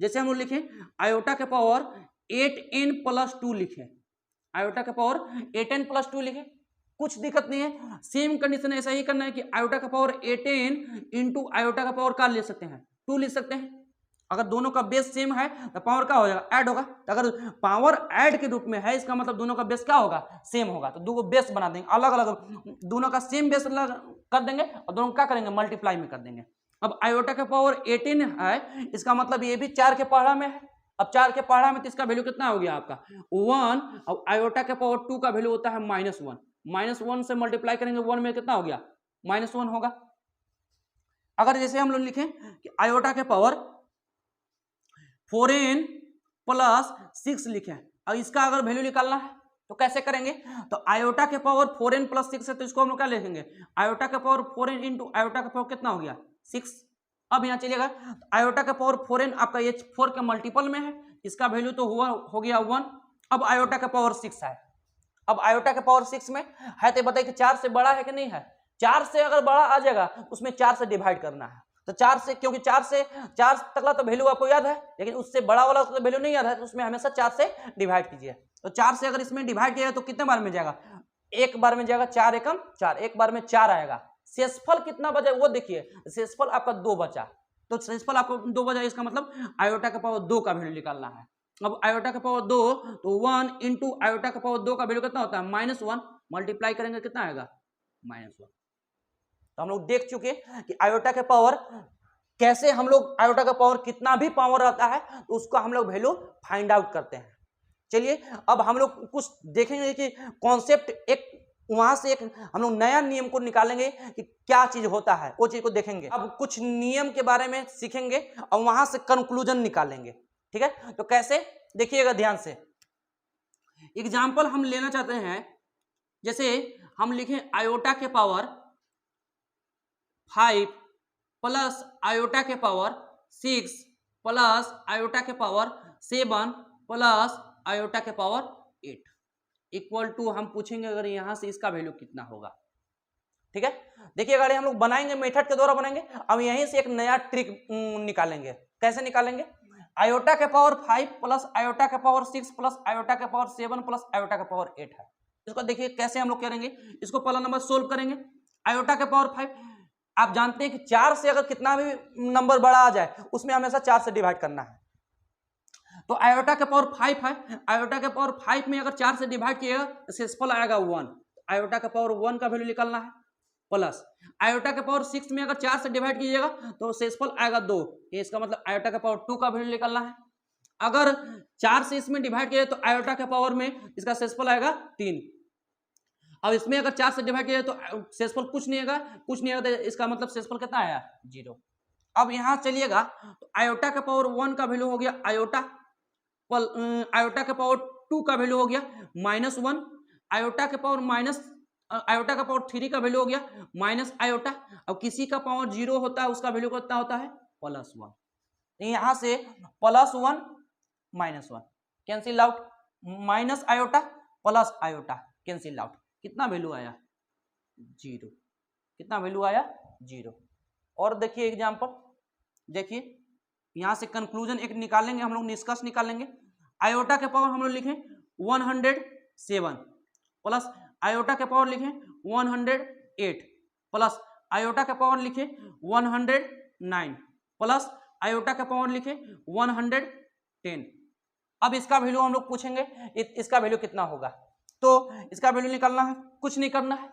जैसे हम लोग लिखें आयोटा के पावर 8n प्लस 2 लिखे, आयोटा के पावर 8n प्लस 2 लिखे, कुछ दिक्कत नहीं है, सेम कंडीशन ऐसा ही करना है कि आयोटा का पावर 8n इंटू आयोटा का पावर का ले सकते हैं 2 लिख सकते हैं। अगर दोनों का बेस सेम है तो पावर क्या हो जाएगा ऐड होगा, तो अगर पावर ऐड के रूप में है इसका मतलब दोनों का बेस क्या होगा सेम होगा, तो दो बेस बना देंगे अलग अलग, दोनों का सेम बेस कर देंगे और दोनों क्या करेंगे मल्टीप्लाई में कर देंगे। अब आयोटा का पावर 18 है, इसका मतलब ये भी 4 के पहाड़ा में है, अब 4 के पहाड़ा में तो इसका वैल्यू कितना हो गया आपका 1, और आयोटा के पावर 2 का वैल्यू होता है -1, -1 से मल्टीप्लाई करेंगे 1 में कितना हो गया -1 होगा। अगर जैसे हम लोग लिखें कि आयोटा के पावर 4n प्लस 6 लिखे और इसका अगर वैल्यू निकालना है तो कैसे करेंगे, तो आयोटा के पावर 4n प्लस 6 है तो इसको हम लोग क्या लिखेंगे आयोटा के पावर 4n इंटू आयोटा का पावर कितना हो गया 6। अब यहाँ चलिएगा आयोटा का पावर 4n आपका ये 4 के मल्टीपल में है, इसका वैल्यू तो हुआ हो गया 1। अब आयोटा का पावर 6 है, अब आयोटा के पावर 6 में है तो बताइए कि 4 से बड़ा है कि नहीं है, 4 से अगर बड़ा आ जाएगा उसमें 4 से डिवाइड करना है, तो 4 से, क्योंकि 4 तकला तो वैल्यू आपको याद है लेकिन उससे बड़ा वाला तो वैल्यू नहीं याद है, तो उसमें हमेशा 4 से डिवाइड कीजिए। तो 4 से अगर इसमें डिवाइड किया तो कितने बार में जाएगा एक बार में जाएगा, 4 एकम 4, एक बार में 4 आएगा। शेषफल कितना बचा वो देखिए, शेषफल आपका 2 बचा, तो शेषफल आपको 2 बचा, इसका मतलब आयोटा का पावर 2 का वैल्यू निकालना है। अब आयोटा का पावर 2 तो 1 इंटू आयोटा का पावर 2 का वैल्यू कितना होता है -1, मल्टीप्लाई करेंगे कितना आएगा -1। तो हम लोग देख चुके कि आयोटा के पावर कैसे, हम लोग आयोटा का पावर कितना भी पावर रहता है तो उसका हम लोग वैल्यू फाइंड आउट करते हैं। चलिए अब हम लोग कुछ देखेंगे कि कॉन्सेप्ट एक वहां से एक हम लोग नया नियम को निकालेंगे कि क्या चीज होता है, वो चीज को देखेंगे। अब कुछ नियम के बारे में सीखेंगे और वहां से कंक्लूजन निकालेंगे, ठीक है। तो कैसे देखिएगा ध्यान से, एग्जाम्पल हम लेना चाहते हैं, जैसे हम लिखें आयोटा के पावर 5 प्लस आयोटा के पावर 6 प्लस आयोटा के पावर 7 प्लस आयोटा के पावर 8 इक्वल टू, हम पूछेंगे अगर यहां से इसका वैल्यू कितना होगा, ठीक है। देखिए अगर हम लोग बनाएंगे मेथड के द्वारा बनाएंगे, अब यहीं से एक नया ट्रिक निकालेंगे। कैसे निकालेंगे, आयोटा के पावर 5 प्लस आयोटा के पावर 6 प्लस आयोटा के पावर 7 प्लस आयोटा के पावर 8 है। इसको देखिए कैसे हम लोग करेंगे, इसको पहला नंबर सोल्व करेंगे। आयोटा के पावर 5, आप जानते हैं कि 4 से अगर कितना भी नंबर बड़ा आ जाए उसमें हमेशा 4 से डिवाइड करना है। तो आयोटा के पावर 5 है, आयोटा के पावर 5 में अगर 4 से डिवाइड किएगा तो शेषफल आएगा 1, आयोटा का पावर 1 का वैल्यू निकालना है, प्लस आयोटा के पावर 6 में अगर 4 से डिवाइड कीजिएगा तो शेषफल आएगा 2, ये इसका मतलब आयोटा का पावर 2 का वैल्यू निकालना है। अगर 4 से इसमें डिवाइड किया तो आयोटा के पावर में इसका शेषफल आएगा 3। अब इसमें अगर 4 से डिवाइड किया तो शेषफल कुछ नहीं आएगा, तो इसका मतलब शेषफल कितना आया 0। अब यहां चलिएगा तो आयोटा का पावर 1 का वैल्यू हो गया आयोटा, आयोटा के पावर 2 का वैल्यू हो गया -1, आयोटा के पावर आयोटा का पावर 3 का वैल्यू हो गया माइनस आयोटा। अब किसी का पावर 0 होता है उसका वैल्यू कितना होता है +1, यहां से +1 -1 cancel out, minus iota plus iota cancel out, कितना वैल्यू आया 0, कितना वैल्यू आया 0। और देखिए एग्जांपल, देखिए यहां से कंक्लूजन एक निकालेंगे, हम लोग निष्कर्ष निकालेंगे। आयोटा के पावर हम लोग लिखें 107 प्लस आयोटा के पावर लिखें 108 प्लस आयोटा का पावर लिखे 109 प्लस आयोटा का पावर लिखे 110। अब इसका वैल्यू हम लोग पूछेंगे इसका वैल्यू कितना होगा, तो इसका वैल्यू निकालना है, कुछ नहीं करना है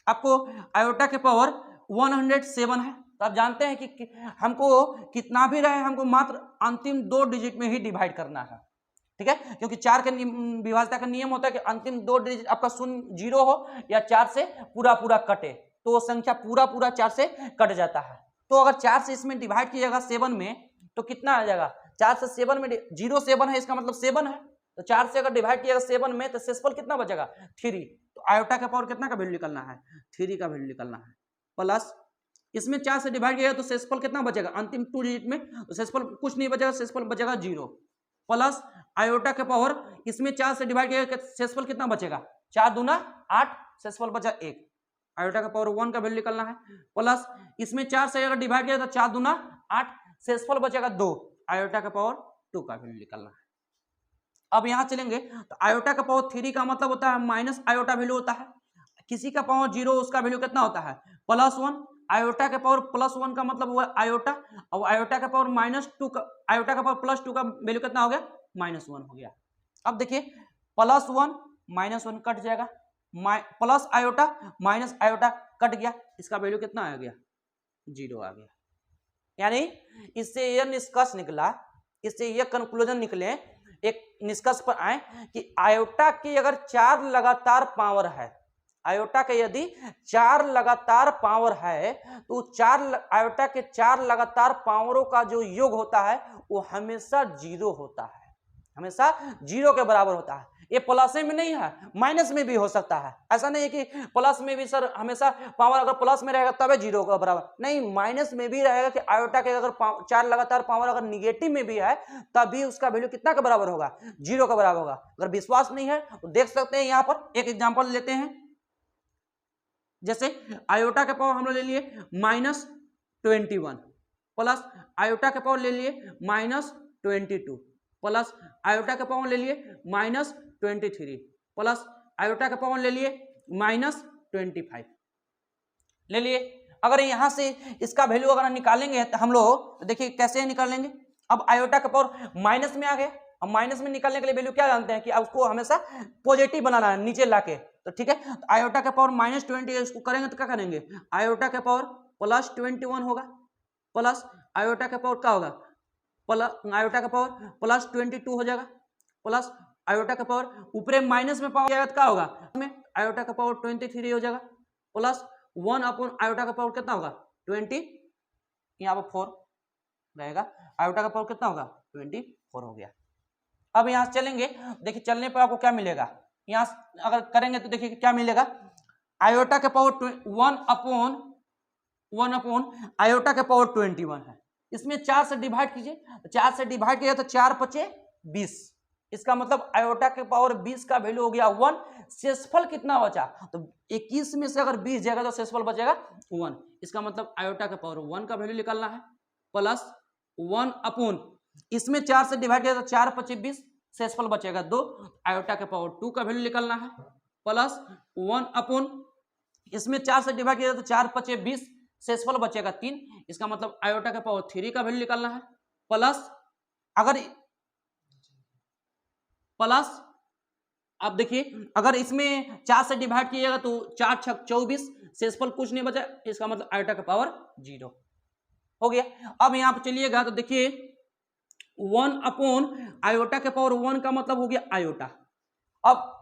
आपको। आयोटा के पावर 107 है, तो आप जानते हैं कि हमको कितना भी रहे हमको मात्र अंतिम 2 डिजिट में ही डिवाइड करना है, ठीक है, क्योंकि 4 के विभाज्यता का नियम होता है कि अंतिम 2 डिजिट आपका शून्य 0 हो या 4 से पूरा पूरा कटे, तो वो संख्या पूरा पूरा 4 से कट जाता है। तो अगर 4 से इसमें डिवाइड कीजिएगा 7 में तो कितना आ जाएगा, 4 से 7 में 07 है, इसका मतलब 7 है, तो 4 से अगर डिवाइड किएगा 7 में तो शेषफल कितना बचेगा 3। तो आयोटा का पावर कितना का वैल्यू निकलना है 3 का वैल्यू निकलना है। प्लस इसमें 4 से डिवाइड किया तो शेषफल कितना बचेगा अंतिम 2 डिजिट में, तो शेषफल कुछ नहीं बचेगा, शेषफल बचेगा 0। प्लस आयोटा के पावर इसमें 4 से डिवाइड किया शेषफल कितना बचेगा 4 दूना 8, शेषफल बचा 1। आयोटा का पावर 1 का वैल्यू निकलना है। प्लस इसमें 4 से अगर डिवाइड किया तो 4 दूना 8, शेषफल बचेगा 2। आयोटा का पावर 2 का वैल्यू निकलना है। अब यहां चलेंगे तो आयोटा का पावर 3 का मतलब होता है माइनस आयोटा वैल्यू होता है, किसी का पावर 0 उसका वैल्यू कितना होता है +1। आयोटा के पावर +1 का मतलब हुआ आयोटा, और आयोटा का पावर -2 का, आयोटा का पावर +2 का वैल्यू कितना हो गया -1 हो गया। अब देखिए +1 -1 कट जाएगा, plus iota minus iota cut गया, इसका वैल्यू कितना आ गया 0 आ गया। यानी इससे यह निष्कर्ष निकला, इससे यह कंक्लूजन निकले, एक निष्कर्ष पर आए कि आयोटा की अगर 4 लगातार पावर है, आयोटा के यदि 4 लगातार पावर है तो 4 आयोटा के 4 लगातार पावरों का जो योग होता है वो हमेशा 0 होता है, हमेशा 0 के बराबर होता है। ये प्लस में नहीं है, माइनस में भी हो सकता है, ऐसा नहीं है कि प्लस में भी सर हमेशा पावर अगर प्लस में रहेगा तब 0 का बराबर, नहीं, माइनस में भी रहेगा कि आयोटा के अगर 4 लगातार पावर अगर निगेटिव में भी है तभी उसका वैल्यू कितना के बराबर होगा 0 का बराबर होगा। अगर विश्वास नहीं है तो देख सकते हैं, यहाँ पर एक एग्जाम्पल लेते हैं, जैसे आयोटा के पावर हम लोग ले लिए -21 प्लस आयोटा के पावर ले लिए -22 प्लस आयोटा के पावर ले लिए -23 प्लस आयोटा के पावर ले लिए -25 ले लिए। अगर यहां से इसका वैल्यू अगर निकालेंगे तो हम लोग देखिए कैसे निकालेंगे। अब आयोटा का पावर माइनस में आ गया, अब माइनस में निकालने के लिए वैल्यू क्या जानते हैं कि उसको हमेशा पॉजिटिव बनाना है नीचे लाके, तो ठीक है, तो आयोटा का पावर -20 इसको करेंगे तो क्या करेंगे आयोटा का पावर +21 होगा, प्लस आयोटा का पावर क्या होगा आयोटा का पावर +22 हो जाएगा, प्लस आयोटा का पावर ऊपरे माइनस में पावर जाएगा तो क्या होगा में आयोटा का पावर 23 हो जाएगा, प्लस 1 अपॉन आयोटा का पावर कितना होगा 20, यहाँ पर 4 रहेगा, आयोटा का पावर कितना होगा 24 हो गया। अब यहाँ चलेंगे, देखिए चलने पर आपको क्या मिलेगा, यहाँ अगर करेंगे तो देखिए क्या मिलेगा, आयोटा के पावर 1 अपॉन आयोटा के पावर 21 है, इसमें 4 से डिवाइड कीजिए, तो 4 से डिवाइड किया तो 4 × 5 = 20, इसका मतलब आयोटा के पावर 20 का वैल्यू हो गया 1। शेषफल कितना बचा, तो 21 में से अगर 20 जाएगा तो शेषफल बचेगा 1, इसका मतलब आयोटा के पावर 1 का वैल्यू निकालना है, प्लस 1 अपॉन इसमें 4 से डिवाइड किया तो 4 × 5 = 20, शेषफल बचेगा 2, आयोटा के पावर 2 का वैल्यू निकालना है, प्लस 1 अपॉन इसमें 4 से डिवाइड किया तो 4 × 5 = 20, शेषफल बचेगा 3, इसका मतलब आयोटा के पावर 3 का वैल्यू निकालना है, प्लस अगर प्लस अब देखिए अगर इसमें 4 से डिवाइड कीजिएगा तो 4 × 6 = 24, शेषफल कुछ नहीं बचा, इसका मतलब आयोटा का पावर 0 हो गया। अब यहाँ पे चलिएगा तो देखिए 1 अपॉन आयोटा के पावर 1 का मतलब हो गया आयोटा। अब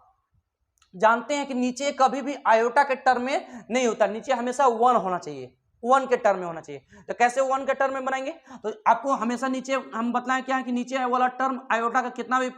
जानते हैं कि नीचे कभी भी आयोटा के टर्म में नहीं होता, नीचे हमेशा 1 होना चाहिए, 1 के टर्म में होना चाहिए। तो कैसे 1 के टर्म में बनाएंगे, तो आपको हमेशा नीचे हम बतलाएं क्या है कि नीचे वाला टर्म आयोटा का कितना भी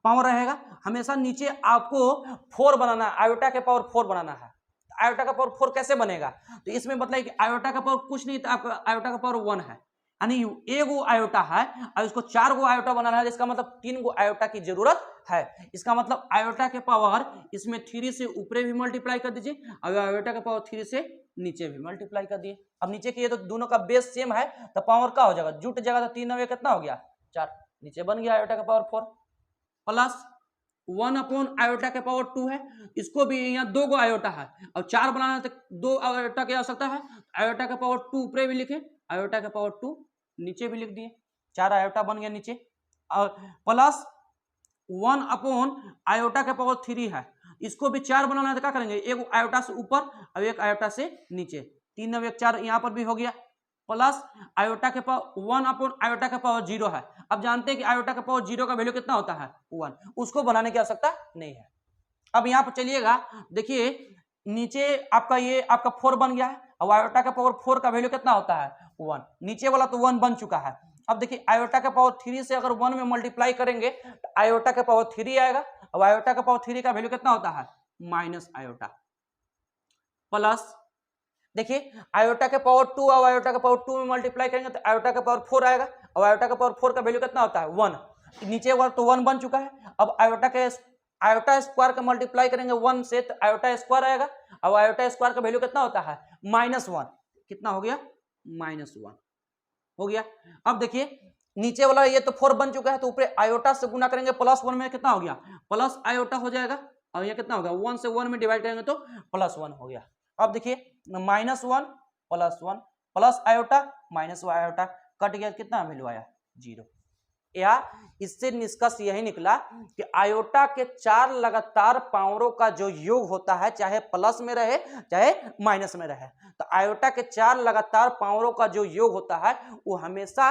पावर रहेगा, हमेशा नीचे आपको 4 बनाना है, आयोटा के पावर 4 बनाना है। आयोटा का पावर 4 कैसे बनेगा, तो इसमें बताइए कि आयोटा का पावर कुछ नहीं था, आपका आयोटा का पावर 1 है, यानी एक गो आयोटा है और इसको 4 गो आयोटा बनाना है, इसका मतलब 3 गो आयोटा की जरूरत है। इसका मतलब आयोटा के पावर इसमें 3 से ऊपरे भी मल्टीप्लाई कर दीजिए और आयोटा का पावर 3 से नीचे भी मल्टीप्लाई कर दिए। अब नीचे की तो दोनों का बेस सेम है तो पावर क्या हो जाएगा, जुट जाएगा, तो 3 9 कितना हो गया 4, नीचे बन गया आयोटा का पावर 4, प्लस 1 अपॉन आयोटा के पावर 2 है, इसको भी यहाँ 2 गो आयोटा है, अब 4 बनाना है तो 2 आयोटा की आवश्यकता है, आयोटा के पावर 2 ऊपर भी लिखे, आयोटा के पावर 2 नीचे भी लिख दिए, 4 आयोटा बन गया नीचे, और प्लस 1 अपॉन आयोटा के पावर 3 है, इसको भी 4 बनाना है तो क्या करेंगे, एक आयोटा से ऊपर और एक आयोटा से नीचे, 3 और 1 4, यहाँ पर भी हो गया, प्लस आयोटा के पावर 1 अपॉन आयोटा का पावर 0 है, अब जानते हैं कि आयोटा का पावर 0 का वैल्यू कितना होता है 1, उसको बनाने की आवश्यकता नहीं है। अब यहाँ पर चलिएगा, देखिए नीचे आपका ये आपका 4 बन गया है, अब आयोटा का पावर 4 का वैल्यू कितना होता है 1, नीचे वाला तो 1 बन चुका है, अब देखिए आयोटा का पावर 3 से अगर 1 में मल्टीप्लाई करेंगे तो आयोटा का पावर 3 आएगा, अब आयोटा का पावर 3 का वैल्यू कितना होता है माइनस आयोटा, प्लस देखिए आयोटा के पावर 2 और आयोटा के पावर 2 में मल्टीप्लाई करेंगे तो आयोटा का पावर 4 आएगा, और आयोटा का पावर 4 का वैल्यू कितना होता है 1, नीचे वाला तो 1 बन चुका है, अब आयोटा स्क्वायर का मल्टीप्लाई करेंगे 1 से तो आयोटा स्क्वायर आएगा, अब आयोटा स्क्वायर का वैल्यू कितना होता है -1, कितना हो गया -1 हो गया। अब देखिए नीचे वाला ये तो 4 बन चुका है, तो ऊपर आयोटा से गुना करेंगे +1 में कितना हो गया प्लस आयोटा हो जाएगा, और ये कितना हो गया 1 से 1 में डिवाइड करेंगे तो +1 हो गया। अब देखिए -1 +1 plus iota minus iota cut गया, कितना वैल्यू आया 0। या इससे निष्कर्ष यही निकला कि आयोटा के 4 लगातार पावरों का जो योग होता है, चाहे प्लस में रहे चाहे माइनस में रहे, तो आयोटा के 4 लगातार पावरों का जो योग होता है वो हमेशा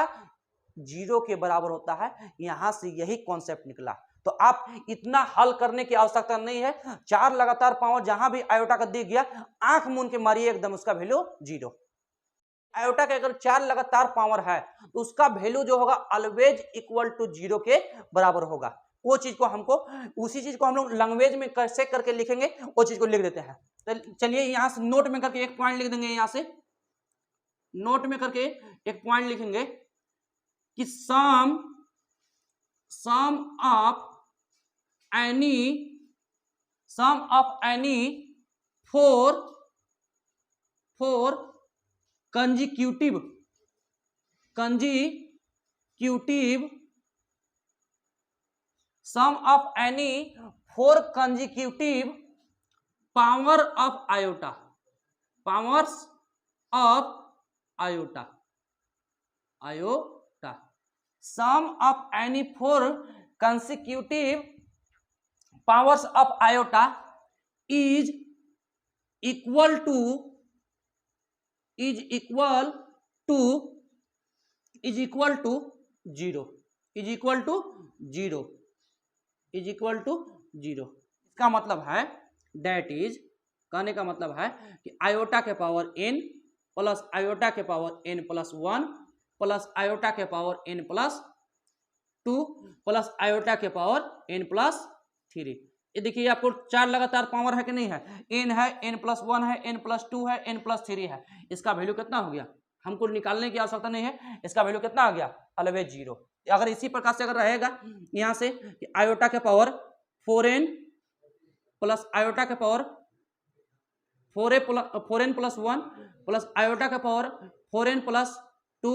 0 के बराबर होता है। यहां से यही कॉन्सेप्ट निकला। तो आप इतना हल करने की आवश्यकता नहीं है, 4 लगातार पावर जहां भी आयोटा का दिख गया आंख मूंद के मारिए, एकदम उसका वैल्यू 0। आयोटा के अगर 4 लगातार पावर है तो उसका वैल्यू जो होगा ऑलवेज इक्वल टू 0 के बराबर होगा। वो चीज को हमको, उसी चीज को हम लोग लैंग्वेज में कैसे करके लिखेंगे वो चीज को लिख देते हैं। तो चलिए यहां से नोट में करके एक पॉइंट लिख देंगे, यहां से नोट में करके एक पॉइंट लिखेंगे कि sum of any four consecutive sum of any 4 consecutive power of iota, powers of iota, sum of any 4 consecutive powers of iota is equal to 0। इसका मतलब है दैट इज, कहने का मतलब है कि आयोटा के पावर n प्लस आयोटा के power n plus 1 plus iota के power n plus 2 plus iota के पावर n प्लस 3। ये देखिए आपको 4 लगातार पावर है कि नहीं है, n है, n प्लस 1 है, n प्लस 2 है, n प्लस 3 है, इसका वैल्यू कितना हो गया, हमको निकालने की आवश्यकता नहीं है, इसका वैल्यू कितना आ गया ऑलवेज 0। अगर इसी प्रकार से अगर रहेगा यहाँ से आयोटा के पावर 4n प्लस आयोटा के power 4n plus 1 plus iota के power 4n plus 2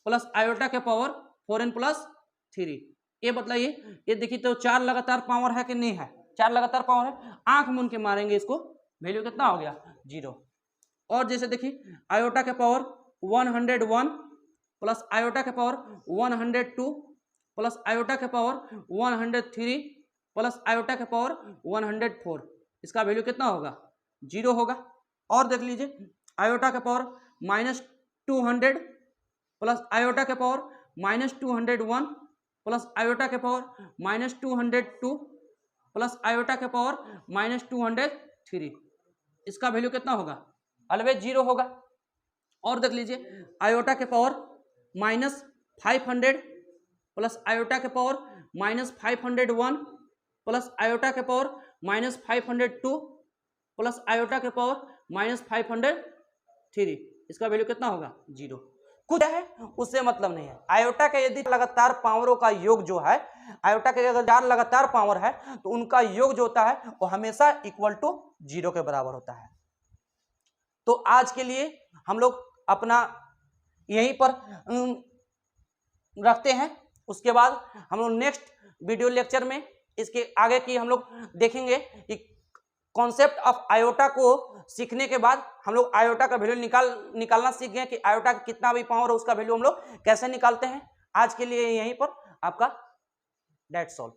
plus iota के पावर 4n प्लस 3, ये बताइए, ये देखिए तो 4 लगातार पावर है कि नहीं है, 4 लगातार पावर है, आंख मूंद के मारेंगे इसको, वैल्यू कितना हो गया 0। और जैसे देखिए आयोटा के पावर 101 प्लस आयोटा के पावर 102 प्लस आयोटा के पावर 103 प्लस आयोटा के पावर 104, इसका वैल्यू कितना होगा 0 होगा। और देख लीजिए आयोटा के पावर -200 प्लस आयोटा के पावर -201 प्लस आयोटा के पावर -202 प्लस आयोटा के पावर -203, इसका वैल्यू कितना होगा ऑलवेज 0 होगा। और देख लीजिए आयोटा के पावर -500 प्लस आयोटा के पावर -501 प्लस आयोटा के पावर -502 प्लस आयोटा के पावर -503, इसका वैल्यू कितना होगा 0। कुछ है उससे मतलब नहीं है। आयोटा के यदि लगातार पावरों का योग जो है, आयोटा के अगर 4 लगातार पावर है तो उनका योग जो होता है वो हमेशा इक्वल टू 0 के बराबर होता है। तो आज के लिए हम लोग अपना यहीं पर रखते हैं, उसके बाद हम लोग नेक्स्ट वीडियो लेक्चर में इसके आगे की हम लोग देखेंगे कि कॉन्सेप्ट ऑफ आयोटा को सीखने के बाद हम लोग आयोटा का वैल्यू निकालना सीख गए कि आयोटा का कितना भी पावर है उसका वैल्यू हम लोग कैसे निकालते हैं। आज के लिए यहीं पर आपका दैट्स ऑल।